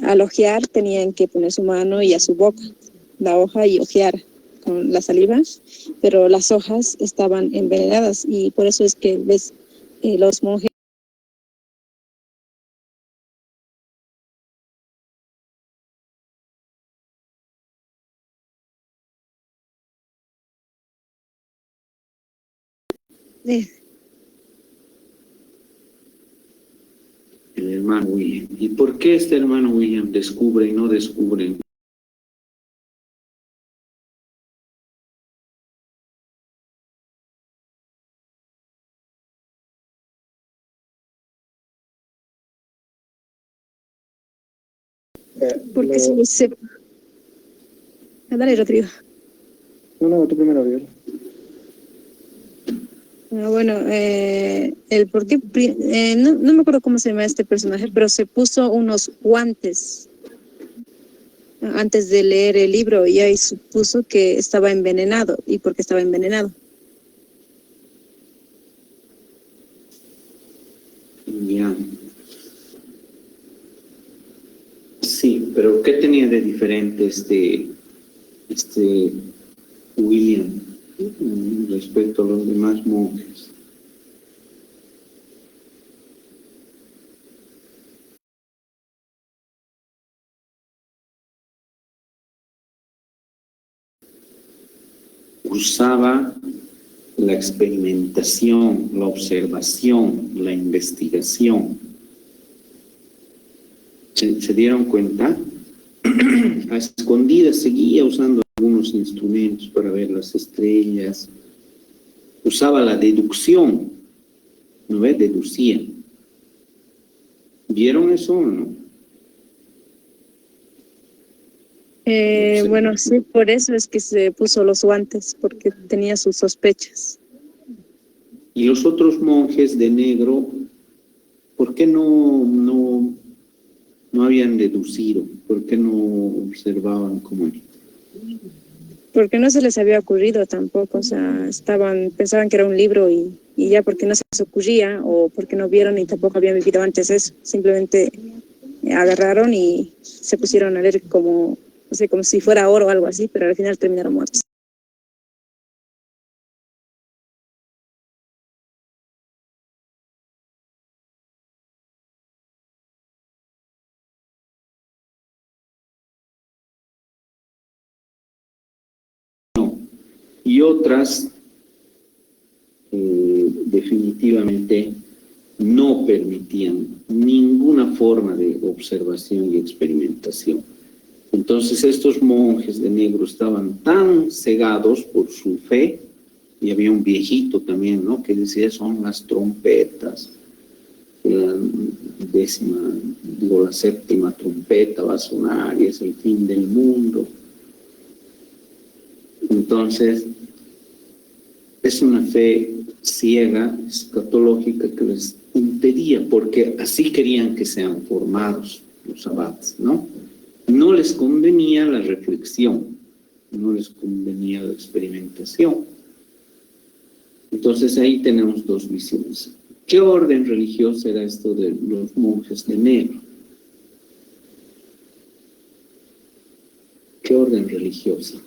Al hojear tenían que poner su mano y a su boca la hoja y hojear con la saliva, pero las hojas estaban envenenadas y por eso es que los monjes El hermano William. ¿Y por qué este hermano William descubre y no descubre? porque dale, Rodrigo. No, tú primero, Viola. Bueno, el por qué, no me acuerdo cómo se llama este personaje, pero se puso unos guantes antes de leer el libro y ahí supuso que estaba envenenado. ¿Y por qué estaba envenenado? Ya. Sí, pero ¿qué tenía de diferente este William respecto a los demás monjes? Usaba la experimentación, la observación, la investigación. ¿Se dieron cuenta? A escondidas seguía usando algunos instrumentos para ver las estrellas. Usaba la deducción, ¿no ves? Deducía. ¿Vieron eso o no? Bueno, sí, por eso es que se puso los guantes, porque tenía sus sospechas. Y los otros monjes de negro, ¿por qué no habían deducido? ¿Por qué no observaban como él? Porque no se les había ocurrido tampoco, o sea, pensaban que era un libro y ya porque no se les ocurría o porque no vieron y tampoco habían vivido antes eso, simplemente agarraron y se pusieron a leer como, no sé, como si fuera oro o algo así, pero al final terminaron muertos. Y otras definitivamente no permitían ninguna forma de observación y experimentación. Entonces estos monjes de negro estaban tan cegados por su fe, y había un viejito también, ¿no?, que decía, son las trompetas, la séptima trompeta va a sonar y es el fin del mundo. Entonces, es una fe ciega, escatológica, que les impedía, porque así querían que sean formados los abades, ¿no? No les convenía la reflexión, no les convenía la experimentación. Entonces ahí tenemos dos visiones. ¿Qué orden religiosa era esto de los monjes de negro? ¿Qué orden religiosa?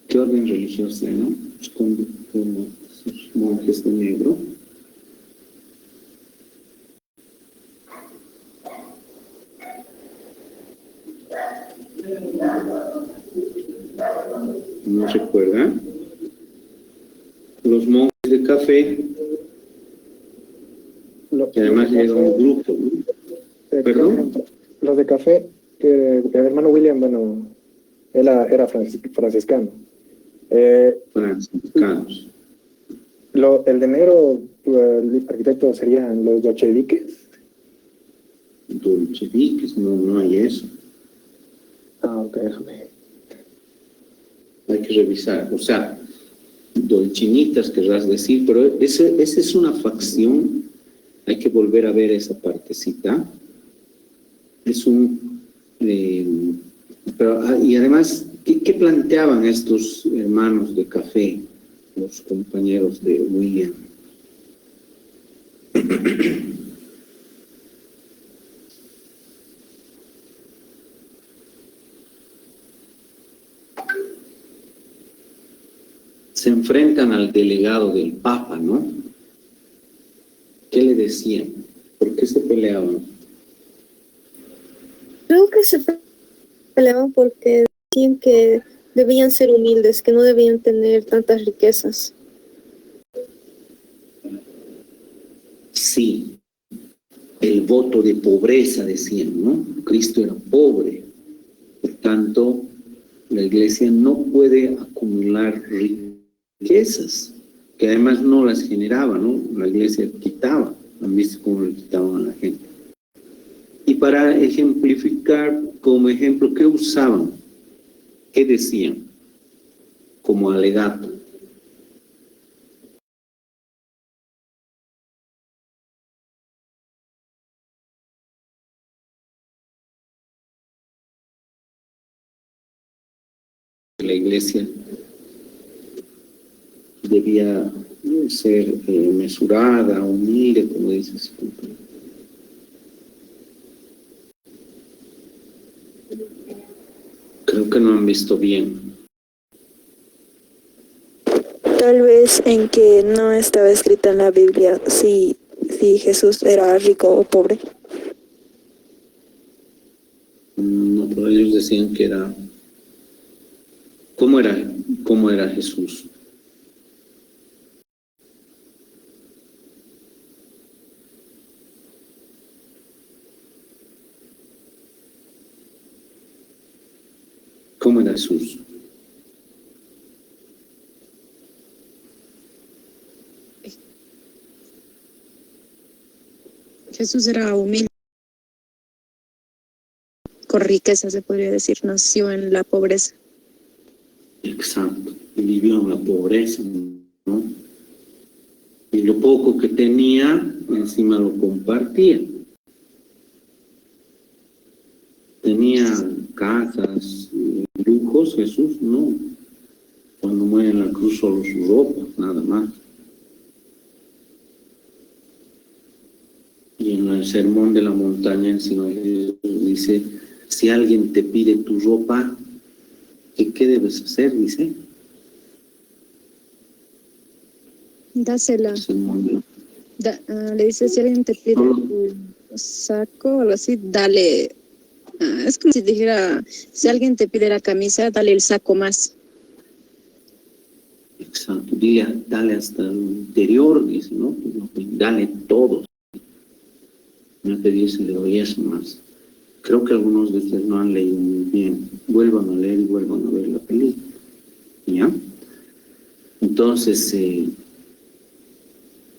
¿Qué orden religiosa, no? Como esos monjes de negro. ¿No recuerdan? Los monjes de café, que además llega un grupo, ¿no? ¿Perdón? Los de café, que el hermano William, bueno, él era franciscano. Franciscanos. El de negro, el arquitecto serían los dolcheviques. Dolcheviques, no hay eso. Ah, ok. Hay que revisar, o sea, dolchinitas querrás decir, pero esa es una facción, hay que volver a ver esa partecita. Es y además, ¿qué planteaban estos hermanos de café, los compañeros de William? Se enfrentan al delegado del Papa, ¿no? ¿Qué le decían? ¿Por qué se peleaban? Creo que se peleaban porque decían que debían ser humildes, que no debían tener tantas riquezas. Sí, el voto de pobreza decían, ¿no? Cristo era pobre, por tanto, la iglesia no puede acumular riquezas, que además no las generaba, ¿no? La iglesia quitaba, han visto cómo le quitaban a la gente. Y para ejemplificar, como ejemplo, ¿qué usaban? ¿Qué decían? Como alegato. La iglesia debía ser mesurada, humilde, como dices. Creo que no han visto bien. Tal vez en que no estaba escrita en la Biblia si Jesús era rico o pobre. No, pero ellos decían que era... ¿Cómo era Jesús? ¿Cómo era Jesús? Jesús era humilde, con riqueza se podría decir, nació en la pobreza. Exacto, vivió en la pobreza, ¿no? Y lo poco que tenía, encima lo compartía. Tenía casas, lujos, Jesús no. Cuando muere en la cruz solo su ropa, nada más. Y en el sermón de la montaña encima Jesús dice, si alguien te pide tu ropa, ¿qué debes hacer? Dice. Dásela. Le dice, si alguien te pide tu saco o algo así, dale. Es como si dijera, si alguien te pide la camisa, dale el saco más. Exacto, dale hasta el interior, dice, ¿no? Dale todo. No te dice, le doy eso más. Creo que algunos de ustedes no han leído muy bien. Vuelvan a leer y vuelvan a ver la película. ¿Ya? Entonces,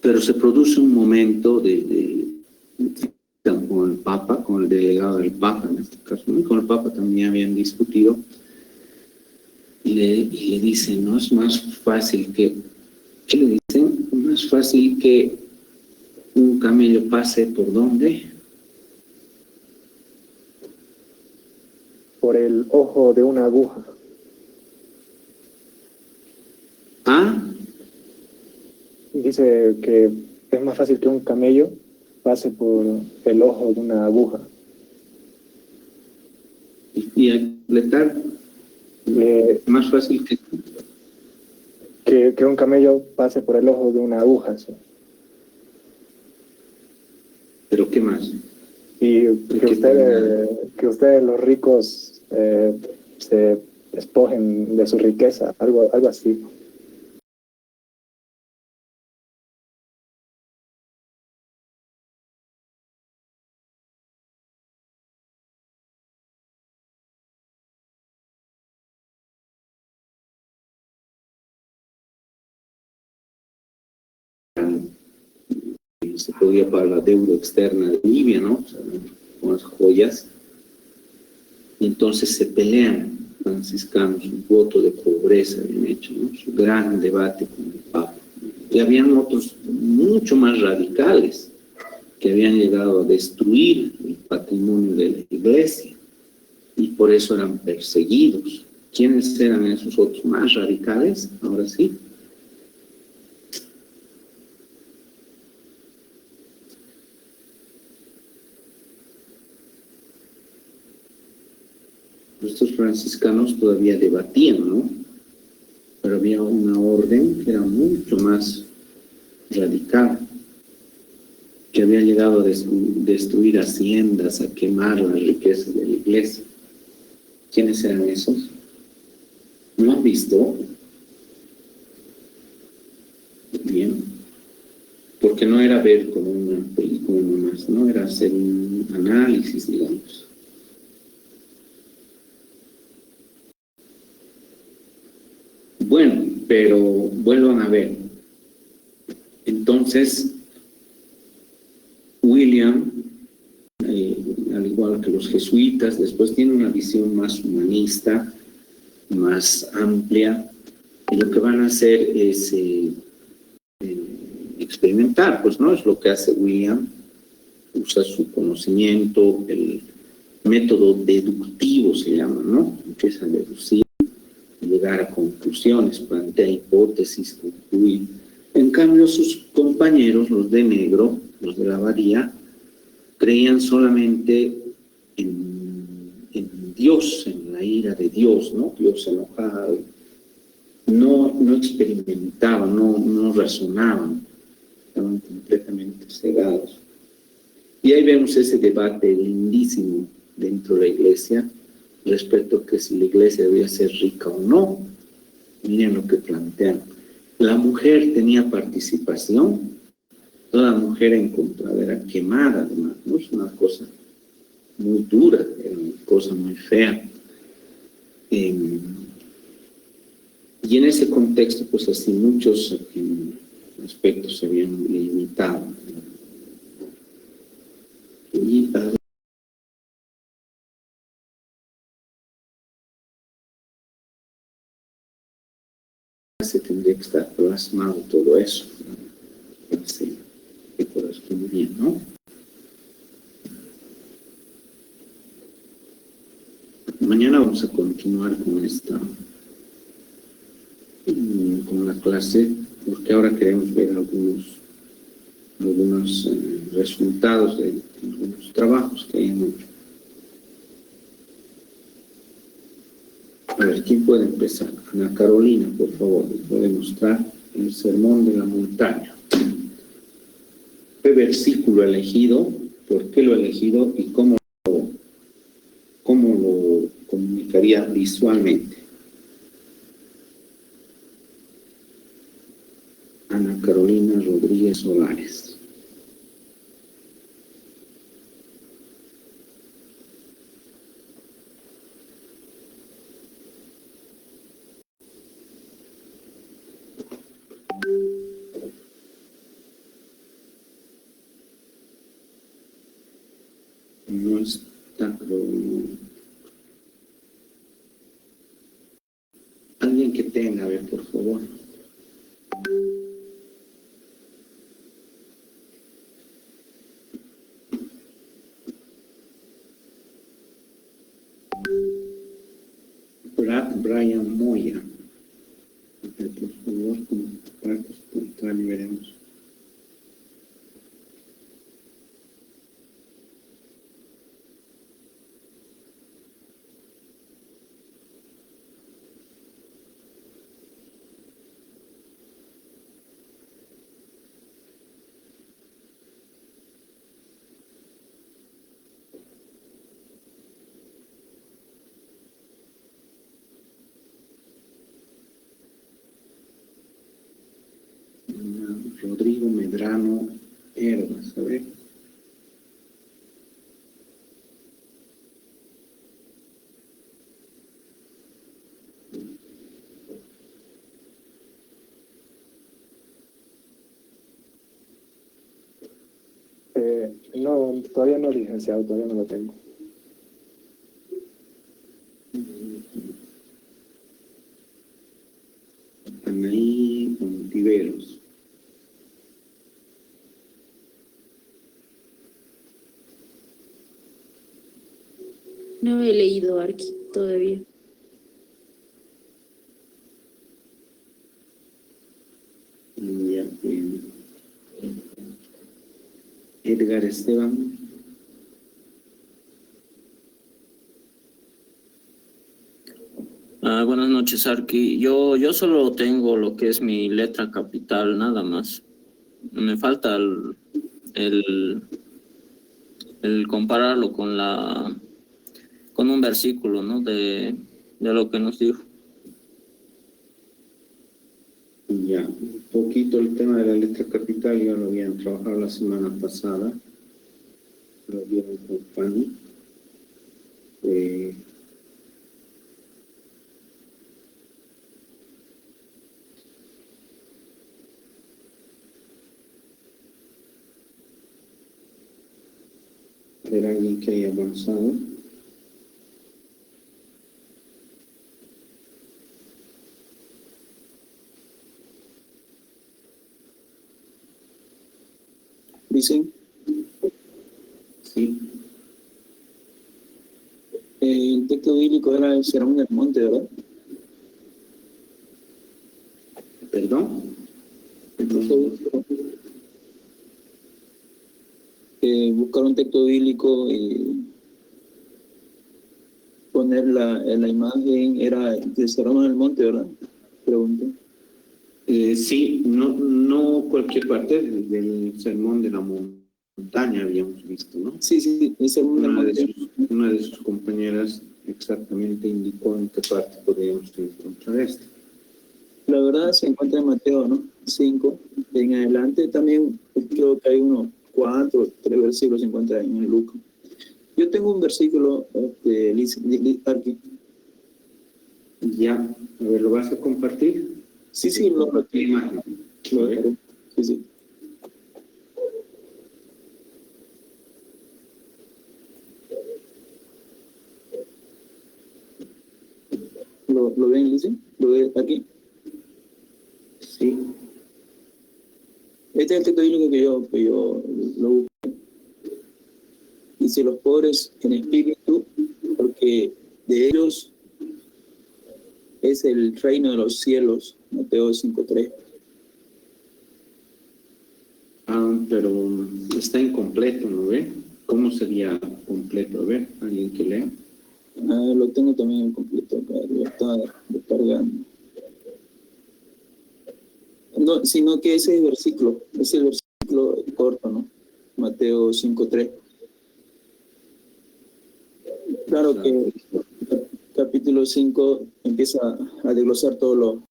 pero se produce un momento con el Papa, con el delegado del Papa en este caso, ¿no? Con el Papa también habían discutido y le dicen, no es más fácil ¿qué le dicen? No es fácil que un camello pase por ¿dónde? Por el ojo de una aguja. ¿Ah? Dice que es más fácil que un camello pase por el ojo de una aguja. Y a completar, más fácil que un camello pase por el ojo de una aguja. ¿Sí? ¿Pero qué más? Y que ustedes los ricos se despojen de su riqueza, algo así. Se podía pagar la deuda externa de Libia, ¿no? O sea, con las joyas. Y entonces se pelean franciscanos, un voto de pobreza habían hecho, ¿no? Su gran debate con el Papa. Y habían otros mucho más radicales que habían llegado a destruir el patrimonio de la iglesia y por eso eran perseguidos. ¿Quiénes eran esos otros más radicales? Ahora sí. Estos franciscanos todavía debatían, ¿no? Pero había una orden que era mucho más radical, que había llegado a destruir haciendas, a quemar las riquezas de la iglesia. ¿Quiénes eran esos? ¿No han visto? Bien. Porque no era ver como una película nomás, no era hacer un análisis, digamos. Bueno, pero vuelvan a ver. Entonces, William, al igual que los jesuitas, después tiene una visión más humanista, más amplia, y lo que van a hacer es experimentar, pues no es lo que hace William, usa su conocimiento, el método deductivo se llama, ¿no? Empieza a deducir, llegar a conclusiones, plantea hipótesis, concluye. En cambio, sus compañeros, los de negro, los de la abadía, creían solamente en Dios, en la ira de Dios, ¿no? Dios enojado. No experimentaban, no razonaban, estaban completamente cegados. Y ahí vemos ese debate lindísimo dentro de la iglesia respecto a que si la iglesia debía ser rica o no. Miren lo que plantean. La mujer tenía participación, toda mujer encontrada era quemada, además, no es una cosa muy dura, era una cosa muy fea. Y en ese contexto, pues así muchos aspectos se habían limitado. Y se tendría que estar plasmado todo eso, ¿no? Sí, que corresponde bien, ¿no? Mañana vamos a continuar con con la clase, porque ahora queremos ver algunos resultados de algunos trabajos que hay hecho. A ver, ¿quién puede empezar? Ana Carolina, por favor, puede mostrar el sermón de la montaña. ¿Qué versículo he elegido? ¿Por qué lo he elegido? ¿Y cómo lo comunicaría visualmente? Ana Carolina Rodríguez Solares. No está, pero alguien que tenga, a ver, por favor. Brian Moya. Por favor, con parte espontánea veremos. Rodrigo Medrano Herdas. A ver. No, todavía no, licenciado, todavía no lo tengo. Anaí Ontiveros. No he leído Arqui todavía. Ya, Edgar Esteban. Buenas noches, Arqui. Yo solo tengo lo que es mi letra capital, nada más. Me falta el compararlo con un versículo, ¿no? De lo que nos dijo. Ya, un poquito el tema de la letra capital, ya lo habían trabajado la semana pasada. Lo vieron con Fanny. Ver alguien que haya avanzado. Dicen. Sí. El texto bíblico era el sermón del monte, ¿verdad? ¿Perdón? Buscar un texto bíblico y poner la imagen era el sermón del monte, ¿verdad? Pregunto. Sí, no cualquier parte del sermón de la montaña habíamos visto, ¿no? Sí, el sermón del monte. Una de sus compañeras exactamente indicó en qué parte podríamos encontrar esto. La verdad se encuentra en Mateo, ¿no? 5. En adelante también creo que hay unos 4, 3 versículos se encuentran en Lucas. Yo tengo un versículo Arqui. Ya, a ver, ¿lo vas a compartir? Sí, lo imagen. Sí. ¿Lo ven, Lice? ¿Lo ven aquí? Sí. Este es el texto bíblico que yo lo busqué. Dice, los pobres en espíritu, porque de ellos es el reino de los cielos. Mateo 5:3. Pero está incompleto, ¿no ve? ¿Cómo sería completo? A ver, ¿alguien que lea? Lo tengo también completo acá, lo está descargando. No, sino que ese versículo, es el versículo corto, ¿no? Mateo 5:3. Claro que capítulo 5 empieza a desglosar todo lo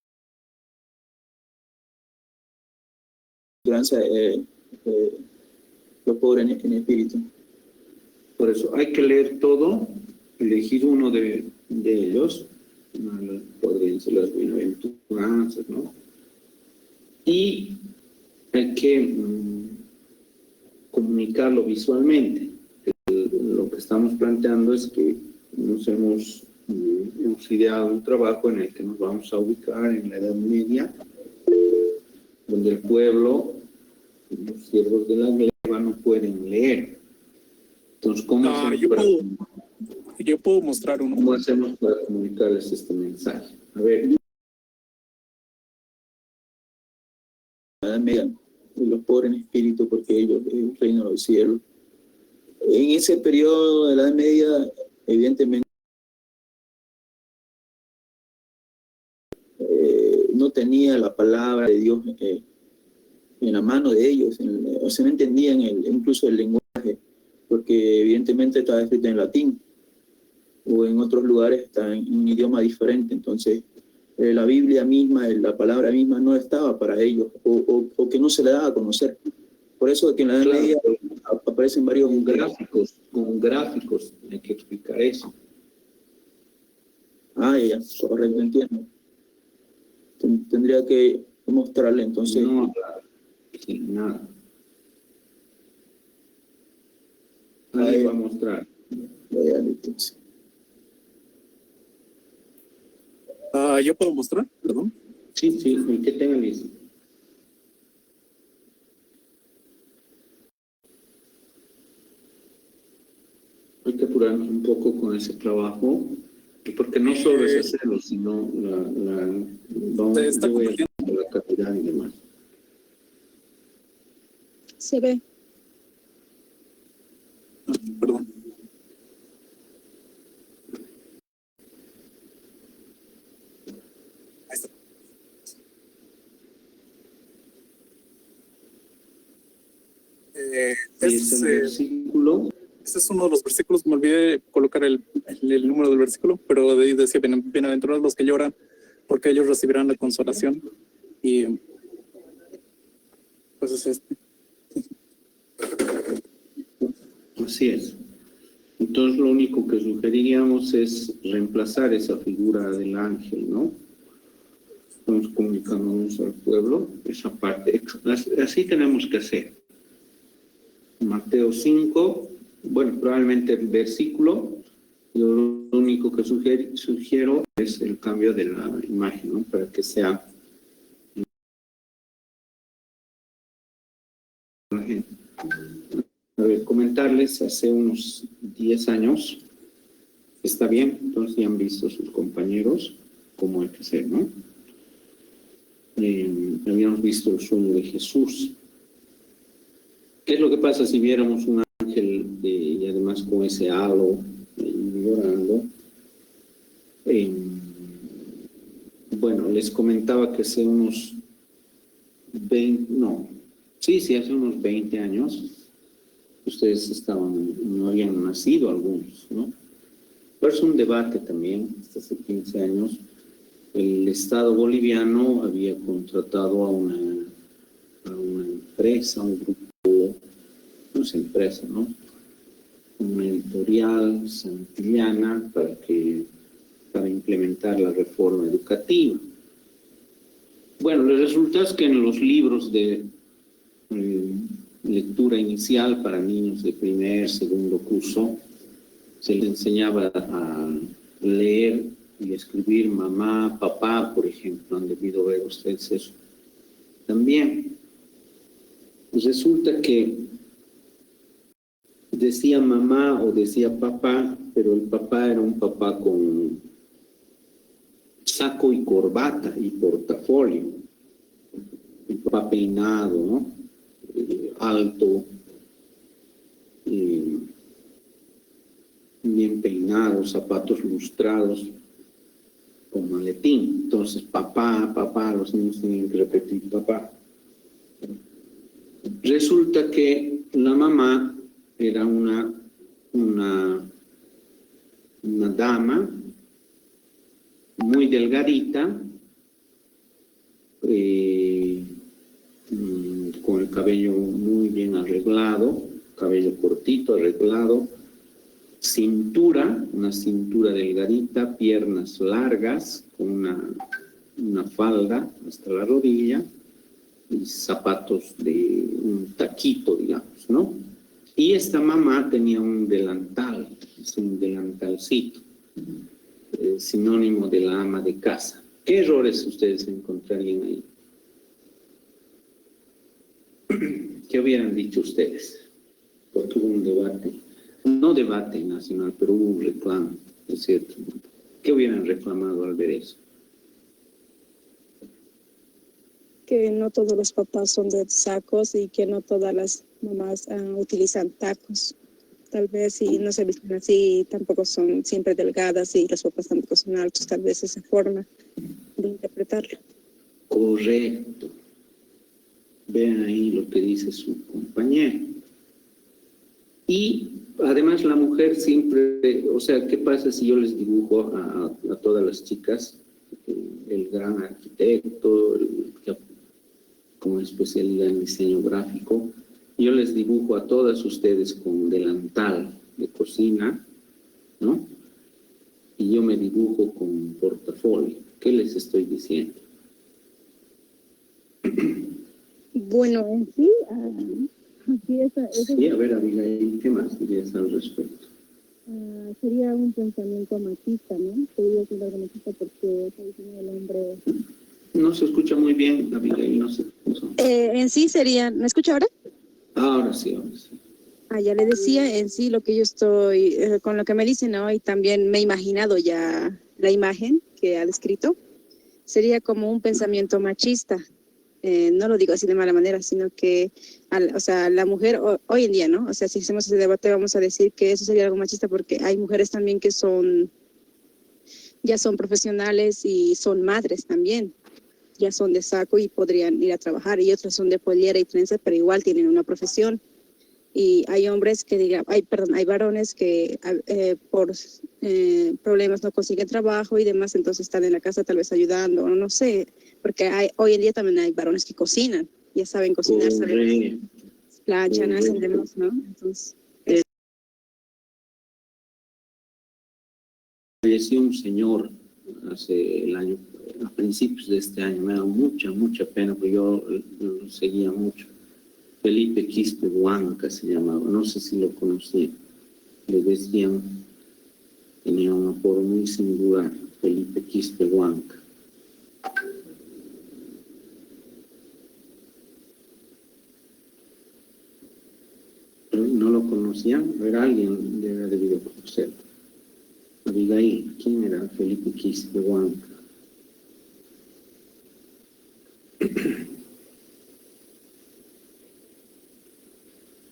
los pobres en espíritu. Por eso hay que leer todo, elegir uno de ellos, podrían ser las bienaventuranzas, ¿no? Y hay que comunicarlo visualmente. Lo que estamos planteando es que hemos ideado un trabajo en el que nos vamos a ubicar en la Edad Media, donde el pueblo, los siervos de la gleba no pueden leer. Entonces, yo puedo mostrar uno. ¿Cómo hacemos para comunicarles este mensaje? A ver. Los pobres en espíritu, porque ellos es el reino de los cielos. En ese periodo de la Edad Media, evidentemente, no tenía la palabra de Dios en la mano de ellos, o sea, no entendían incluso el lenguaje, porque evidentemente estaba escrito en latín, o en otros lugares está en un idioma diferente. Entonces, la Biblia misma, la palabra misma no estaba para ellos, o que no se le daba a conocer. Por eso que en la Edad Media aparecen varios con gráficos, hay que explicar eso. Ah, ya, correcto, entiendo. Tendría que mostrarle entonces. No, sí, nada. Nadie va a mostrar. Vaya, entonces. ¿Yo puedo mostrar? Perdón. Sí, sí, el que tenga listo. Hay que apurarnos un poco con ese trabajo, porque no solo es hacerlo, sino yo voy a hacer la cantidad y demás. Se ve. Perdón. Ahí está. Versículo. Este es uno de los versículos, me olvidé colocar el número del versículo, pero de ahí decía, bienaventurados los que lloran, porque ellos recibirán la consolación. Y pues es este. Así es. Entonces lo único que sugeriríamos es reemplazar esa figura del ángel, ¿no? Estamos comunicándonos al pueblo, esa parte. Así tenemos que hacer. Mateo 5, bueno, probablemente el versículo, yo lo único que sugiero es el cambio de la imagen, ¿no? Para que sea... A ver, comentarles, hace unos 10 años, está bien, entonces ya han visto sus compañeros cómo hay que hacer, ¿no? Habíamos visto el sueño de Jesús. ¿Qué es lo que pasa si viéramos un ángel y además con ese halo llorando? Bueno, les comentaba que hace unos 20, no, sí, hace unos 20 años, ustedes no habían nacido algunos, ¿no? Pero es un debate también, hasta hace 15 años, el Estado boliviano había contratado a una empresa, un grupo, no es empresa, ¿no? Una editorial santillana para implementar la reforma educativa. Bueno, les resulta que en los libros de lectura inicial para niños de primer, segundo curso, se les enseñaba a leer y escribir mamá, papá, por ejemplo. Han debido ver ustedes eso también. Pues resulta que decía mamá o decía papá, pero el papá era un papá con saco y corbata y portafolio. El papá peinado, ¿no? Alto, bien peinado, zapatos lustrados, con maletín. Entonces, papá, los niños tienen que repetir papá. Resulta que la mamá era una dama muy delgadita, con el cabello muy bien arreglado, cabello cortito, arreglado, una cintura delgadita, piernas largas, con una falda hasta la rodilla y zapatos de un taquito, digamos, ¿no? Y esta mamá tenía un delantal, es un delantalcito, sinónimo de la ama de casa. ¿Qué errores ustedes encontrarían ahí? ¿Qué hubieran dicho ustedes? Porque hubo un debate, no debate nacional, pero hubo un reclamo, ¿es cierto? ¿Qué hubieran reclamado al ver eso? Que no todos los papás son de sacos y que no todas las mamás utilizan tacos. Tal vez si no se visten así, tampoco son siempre delgadas y los papás tampoco son altos, tal vez esa forma de interpretarlo. Correcto. Vean ahí lo que dice su compañero. Y además la mujer siempre, o sea, ¿qué pasa si yo les dibujo a todas las chicas el gran arquitecto, con especialidad en diseño gráfico. Yo les dibujo a todas ustedes con delantal de cocina, ¿no? Y yo me dibujo con portafolio. ¿Qué les estoy diciendo? Bueno, en sí, Sí, a ver, Abigail, ¿qué más dirías al respecto? sería un pensamiento machista, ¿no? Sería que algo machista porque el hombre... No se escucha muy bien, Abigail, no sé. En sí sería... ¿Me escucha ahora? Ahora sí, ahora sí. Ya le decía, en sí lo que yo estoy, con lo que me dicen hoy, también me he imaginado ya la imagen que ha descrito, sería como un pensamiento machista. No lo digo así de mala manera, sino que, o sea, la mujer hoy en día, ¿no? O sea, si hacemos ese debate vamos a decir que eso sería algo machista porque hay mujeres también que ya son profesionales y son madres también. Ya son de saco y podrían ir a trabajar, y otras son de pollera y trenza, pero igual tienen una profesión. Y hay hombres que hay varones que por problemas no consiguen trabajo y demás, entonces están en la casa tal vez ayudando, o no sé, porque hoy en día también hay varones que cocinan, ya saben cocinar, saben planchan, hacen demás, ¿no? Entonces... Falleció un señor a principios de este año, me da mucha pena, porque yo lo seguía mucho. Felipe Quispe Huanca se llamaba, no sé si lo conocía. Le decían, tenía un apodo muy singular, Felipe Quispe Huanca. ¿No lo conocían? Era alguien que había debido conocer. Abigail, ¿quién era Felipe Quispe Huanca?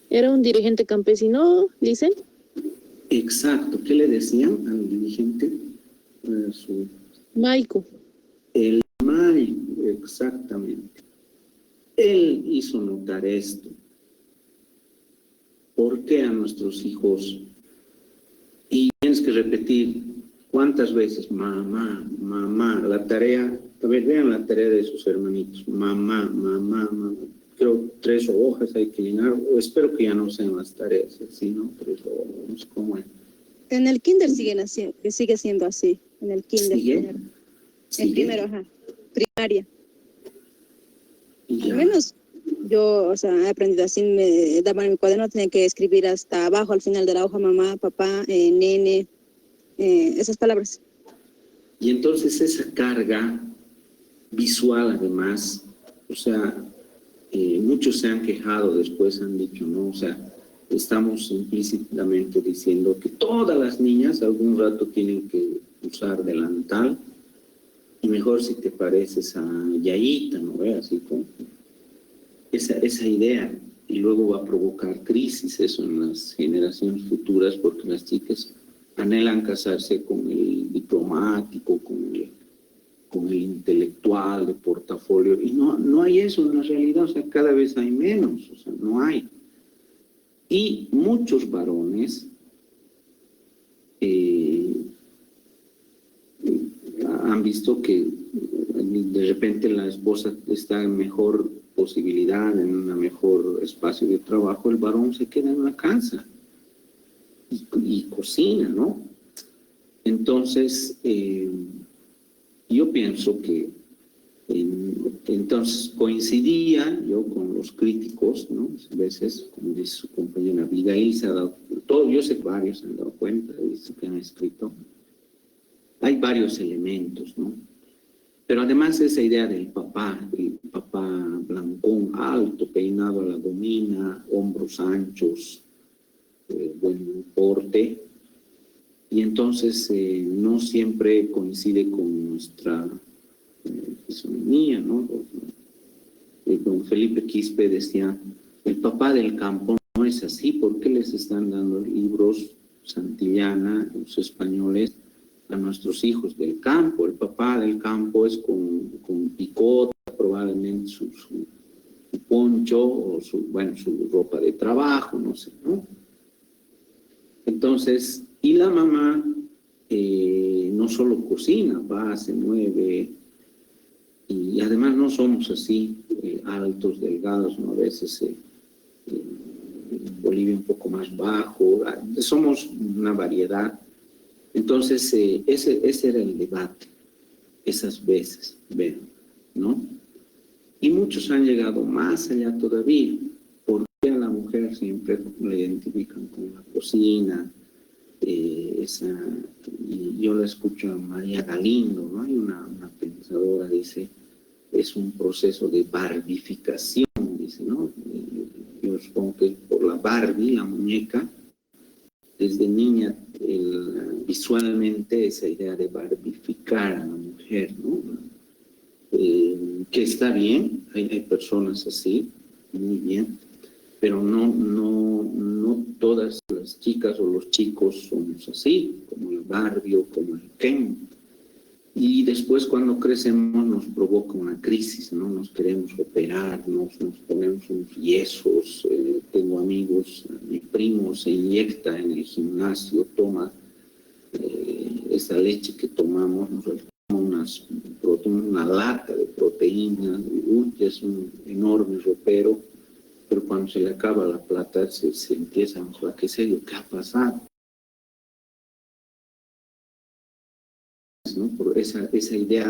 Era un dirigente campesino, dicen. Exacto. ¿Qué le decían al dirigente? Maico. El Maico, exactamente. Él hizo notar esto. ¿Por qué a nuestros hijos? Y tienes que repetir cuántas veces, mamá, la tarea, a ver, vean la tarea de sus hermanitos, mamá. Creo 3 hojas hay que llenar, o espero que ya no sean las tareas así, ¿no? 3 hojas, no sé cómo es. En el kinder sigue siendo así, en el kinder. ¿Sigue? En primero, primaria. Al menos yo, o sea, he aprendido así, me daban mi cuaderno, tenía que escribir hasta abajo, al final de la hoja, mamá, papá, nene, esas palabras. Y entonces esa carga visual, además, o sea, muchos se han quejado después, han dicho, ¿no? O sea, estamos implícitamente diciendo que todas las niñas algún rato tienen que usar delantal, y mejor si te pareces a Yayita, ¿no? Así como esa idea, y luego va a provocar crisis eso en las generaciones futuras, porque las chicas anhelan casarse con el diplomático, con el intelectual de portafolio, y no hay eso en la realidad, o sea, cada vez hay menos, o sea, no hay. Y muchos varones han visto que de repente la esposa está en mejor posibilidad, en un mejor espacio de trabajo, el varón se queda en la casa y cocina, ¿no? Entonces, yo pienso que entonces coincidía yo con los críticos, ¿no? A veces, como dice su compañera Abigail, se ha dado, yo sé que varios se han dado cuenta de eso que han escrito. Hay varios elementos, ¿no? Pero además esa idea del papá, el papá blancón, alto, peinado a la domina, hombros anchos, buen porte, y entonces no siempre coincide con nuestra fisonomía, ¿no? Don Felipe Quispe decía, el papá del campo no es así, ¿por qué les están dando libros Santillana, los españoles, a nuestros hijos del campo? El papá del campo es con picota, probablemente su poncho o su ropa de trabajo, no sé, ¿no? Entonces, y la mamá no no solo cocina, va, se mueve, y además no somos así, altos, delgados, ¿no? A veces en Bolivia un poco más bajo, somos una variedad. Entonces, ese era el debate, esas veces, ven, ¿no? Y muchos han llegado más allá todavía, porque a la mujer siempre la identifican con la cocina, y yo la escucho a María Galindo, ¿no? Hay una pensadora, dice, es un proceso de barbificación, dice, ¿no? Yo supongo que por la Barbie, la muñeca, desde niña, visualmente esa idea de barbificar a la mujer, ¿no? Que está bien, hay personas así, muy bien, pero no todas las chicas o los chicos somos así, como el Barbie o como el Ken. Y después cuando crecemos nos provoca una crisis, ¿no? Nos queremos operar, nos ponemos unos yesos. Tengo amigos, mi primo se inyecta en el gimnasio, toma esa leche que tomamos, nos toma una lata de proteínas, es un enorme ropero, pero cuando se le acaba la plata se empieza a enflaquecer. ¿Qué ha pasado? ¿No? Por esa idea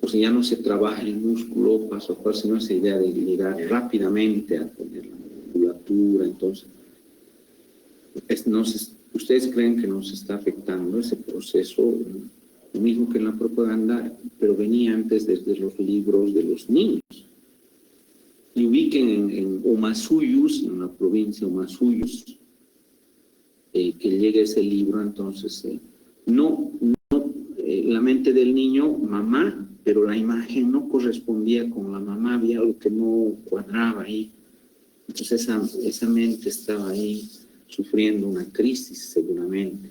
o sea, ya no se trabaja el músculo paso a paso, sino esa idea de llegar rápidamente a tener la musculatura. Entonces, ¿ustedes creen que nos está afectando ese proceso? Lo mismo que en la propaganda, pero venía antes desde los libros de los niños. Y ubiquen en Omasuyus, en la provincia de Omasuyus, que llegue ese libro, entonces, la mente del niño, mamá, pero la imagen no correspondía con la mamá, había algo que no cuadraba ahí. Entonces esa mente estaba ahí sufriendo una crisis, seguramente.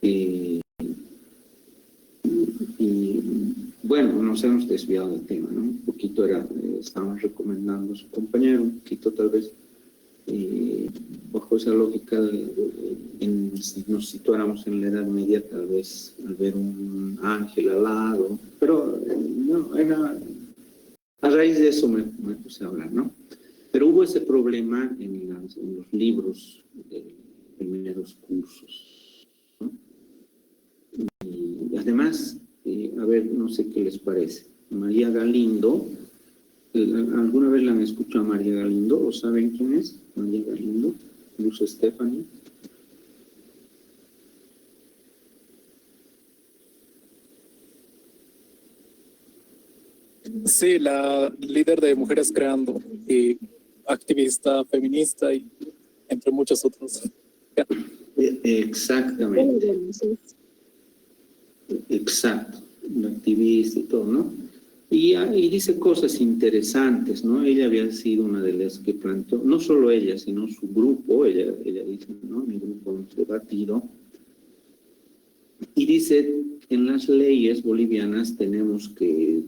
Y bueno, nos hemos desviado del tema, ¿no? Un poquito estábamos recomendando a su compañero, un poquito tal vez, bajo esa lógica, si nos situáramos en la Edad Media, tal vez al ver un ángel al lado, pero no, a raíz de eso me puse a hablar, ¿no? Pero hubo ese problema en los libros de primeros cursos, ¿no? Y además, a ver, no sé qué les parece, María Galindo, ¿alguna vez la han escuchado a María Galindo? ¿O saben quién es María Galindo? Luz Stephanie. Sí, la líder de Mujeres Creando y activista feminista y entre muchos otros. Exactamente. Exacto, una activista y todo, ¿no? Y dice cosas interesantes, ¿no? Ella había sido una de las que planteó, no solo ella, sino su grupo, ella dice, ¿no? Mi grupo hemos debatido. Y dice, en las leyes bolivianas tenemos que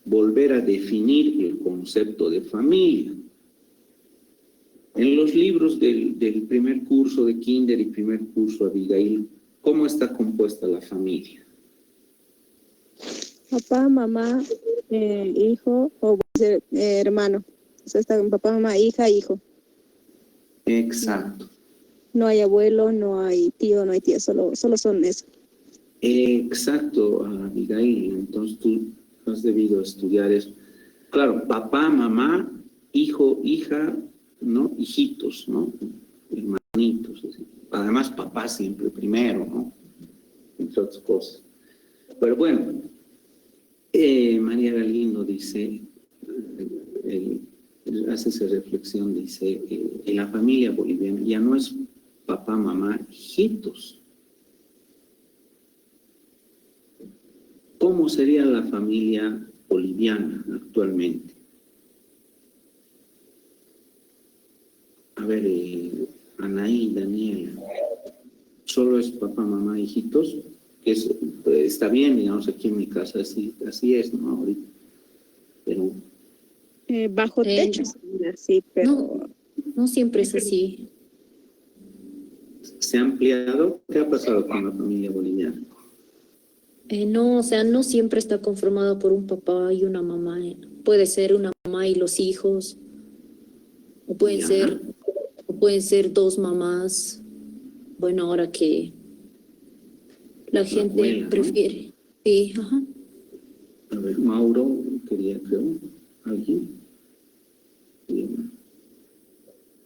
volver a definir el concepto de familia. En los libros del primer curso de Kinder y primer curso Abigail, ¿cómo está compuesta la familia? Papá, mamá, hijo o hermano. O sea, está con papá, mamá, hija, hijo. Exacto. No hay abuelo, no hay tío, no hay tía, solo son eso. Exacto, Abigail. Entonces tú has debido estudiar eso. Claro, papá, mamá, hijo, hija, ¿no? Hijitos, ¿no? Hermanitos. Así. Además, papá siempre primero, ¿no? Entre otras cosas. Pero bueno, María Galindo dice, hace esa reflexión, dice, en la familia boliviana ya no es papá, mamá, hijitos. ¿Cómo sería la familia boliviana actualmente? A ver, Anaí, Daniel, ¿solo es papá, mamá, hijitos? Que está bien, digamos, aquí en mi casa así es, ¿no? Ahorita. Pero bajo techo, sí, pero... No siempre es así. ¿Se ha ampliado? ¿Qué ha pasado con la familia boliviana? No, o sea, no siempre está conformado por un papá y una mamá. Puede ser una mamá y los hijos, o pueden ser dos mamás. Bueno, ahora que la gente abuela, prefiere. ¿No? Sí, ajá. A ver, Mauro quería, creo, alguien.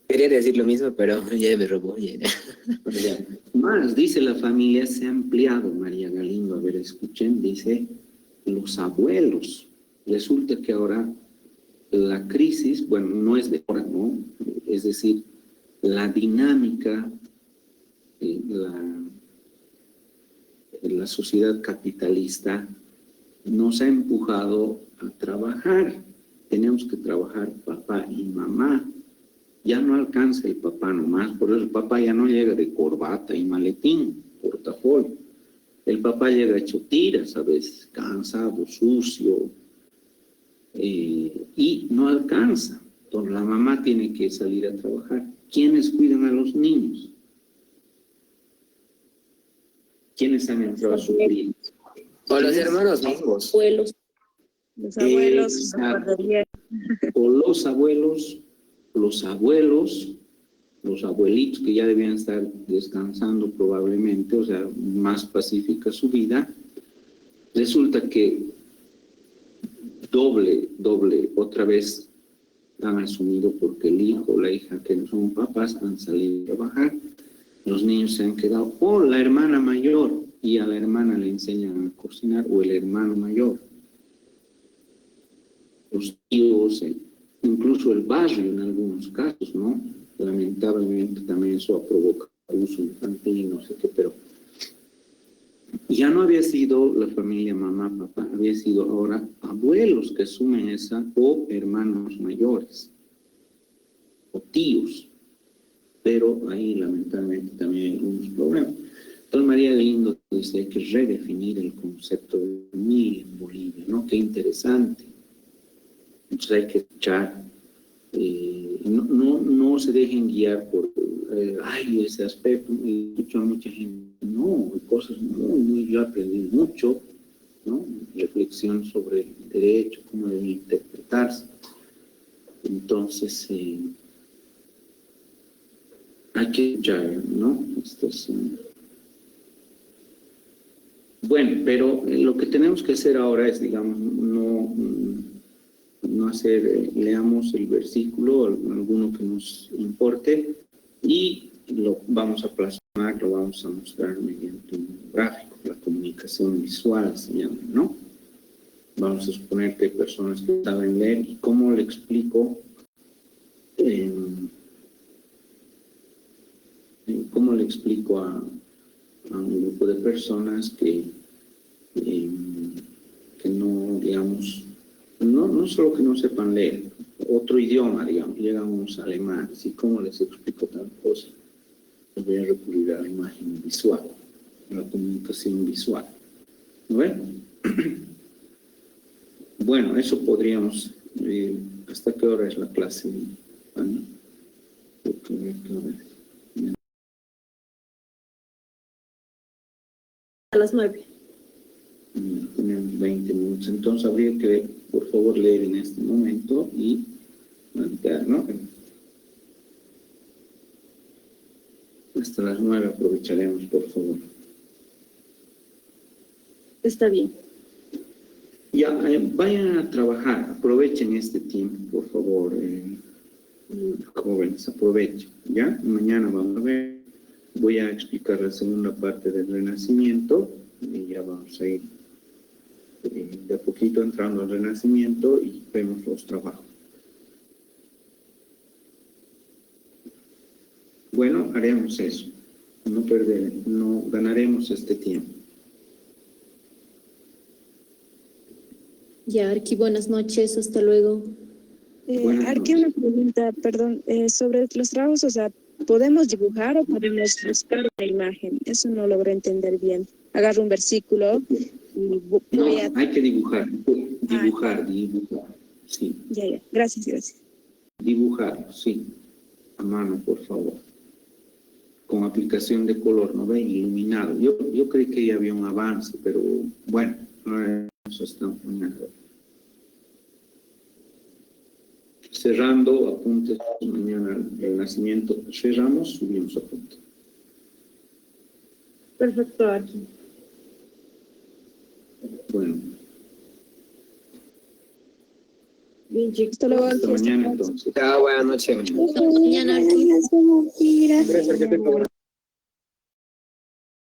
Quería decir lo mismo, pero ya me robó. Ya. Más, dice la familia se ha ampliado, María Galindo. A ver, escuchen, dice los abuelos. Resulta que ahora la crisis, bueno, no es de ahora, ¿no? Es decir, la dinámica, la sociedad capitalista nos ha empujado a trabajar. Tenemos que trabajar papá y mamá. Ya no alcanza el papá nomás, por eso el papá ya no llega de corbata y maletín, portafolio. El papá llega hecho tiras a veces, cansado, sucio, y no alcanza. Entonces la mamá tiene que salir a trabajar. ¿Quiénes cuidan a los niños? ¿Quiénes han entrado a sufrir? O los hermanos mismos. Abuelos. Los abuelos, o los abuelos, los abuelitos que ya debían estar descansando probablemente, o sea, más pacífica su vida, resulta que doble, otra vez han asumido porque el hijo o la hija que no son papás han salido a trabajar, los niños se han quedado, o la hermana mayor, y a la hermana le enseñan a cocinar, o el hermano mayor. Los tíos, incluso el barrio en algunos casos, ¿no? Lamentablemente también eso ha provocado abuso infantil y no sé qué, pero ya no había sido la familia mamá, papá, había sido ahora abuelos que asumen esa, o hermanos mayores, o tíos, pero ahí lamentablemente también hay algunos problemas. Entonces María Lindo dice, hay que redefinir el concepto de familia en Bolivia, ¿no? Qué interesante. Entonces hay que escuchar, no se dejen guiar por, ese aspecto, escucho a mucha gente, no, hay cosas muy, yo aprendí mucho, ¿no? Reflexión sobre el derecho, cómo debe interpretarse. Entonces, hay que escuchar, ¿no? Bueno, pero lo que tenemos que hacer ahora es, digamos, no hacer, leamos el versículo, alguno que nos importe, y lo vamos a plasmar, lo vamos a mostrar mediante un gráfico, la comunicación visual se llama, ¿no? Vamos a suponer que hay personas que saben leer, y cómo le explico, a un grupo de personas que no, digamos, no solo que no sepan leer, otro idioma, digamos, llegan unos alemanes, y cómo les explico tal cosa. Les voy a recurrir a la imagen visual, a la comunicación visual. ¿No ven? Bueno, eso podríamos, ¿hasta qué hora es la clase, Fanny? A las 9. Tenemos 20 minutos, entonces habría que, por favor, leer en este momento y plantear, ¿no? Hasta las 9 aprovecharemos, por favor. Está bien. Ya, vayan a trabajar, aprovechen este tiempo, por favor, jóvenes, aprovechen, ¿ya? Mañana vamos a ver, voy a explicar la segunda parte del Renacimiento, y ya vamos a ir de a poquito entrando al Renacimiento y vemos los trabajos. Bueno, haremos eso, no ganaremos este tiempo. Ya, Arqui, buenas noches, hasta luego. Arqui, una pregunta, perdón, sobre los trabajos, o sea, ¿podemos dibujar o podemos buscar la imagen? Eso no logro entender bien. Agarro un versículo y voy hay que dibujar. Sí. Ya. Gracias. Dibujar, sí. A mano, por favor. Con aplicación de color, ¿no ve? Iluminado. Yo creí que ya había un avance, pero bueno, eso está mañana. Cerrando, apuntes mañana el nacimiento. Cerramos, subimos apuntes. Perfecto, aquí. Bueno. Bien, chicos. Hasta luego. Hasta mañana entonces. Chao, buenas noches. Mañana. Gracias, que tenga buena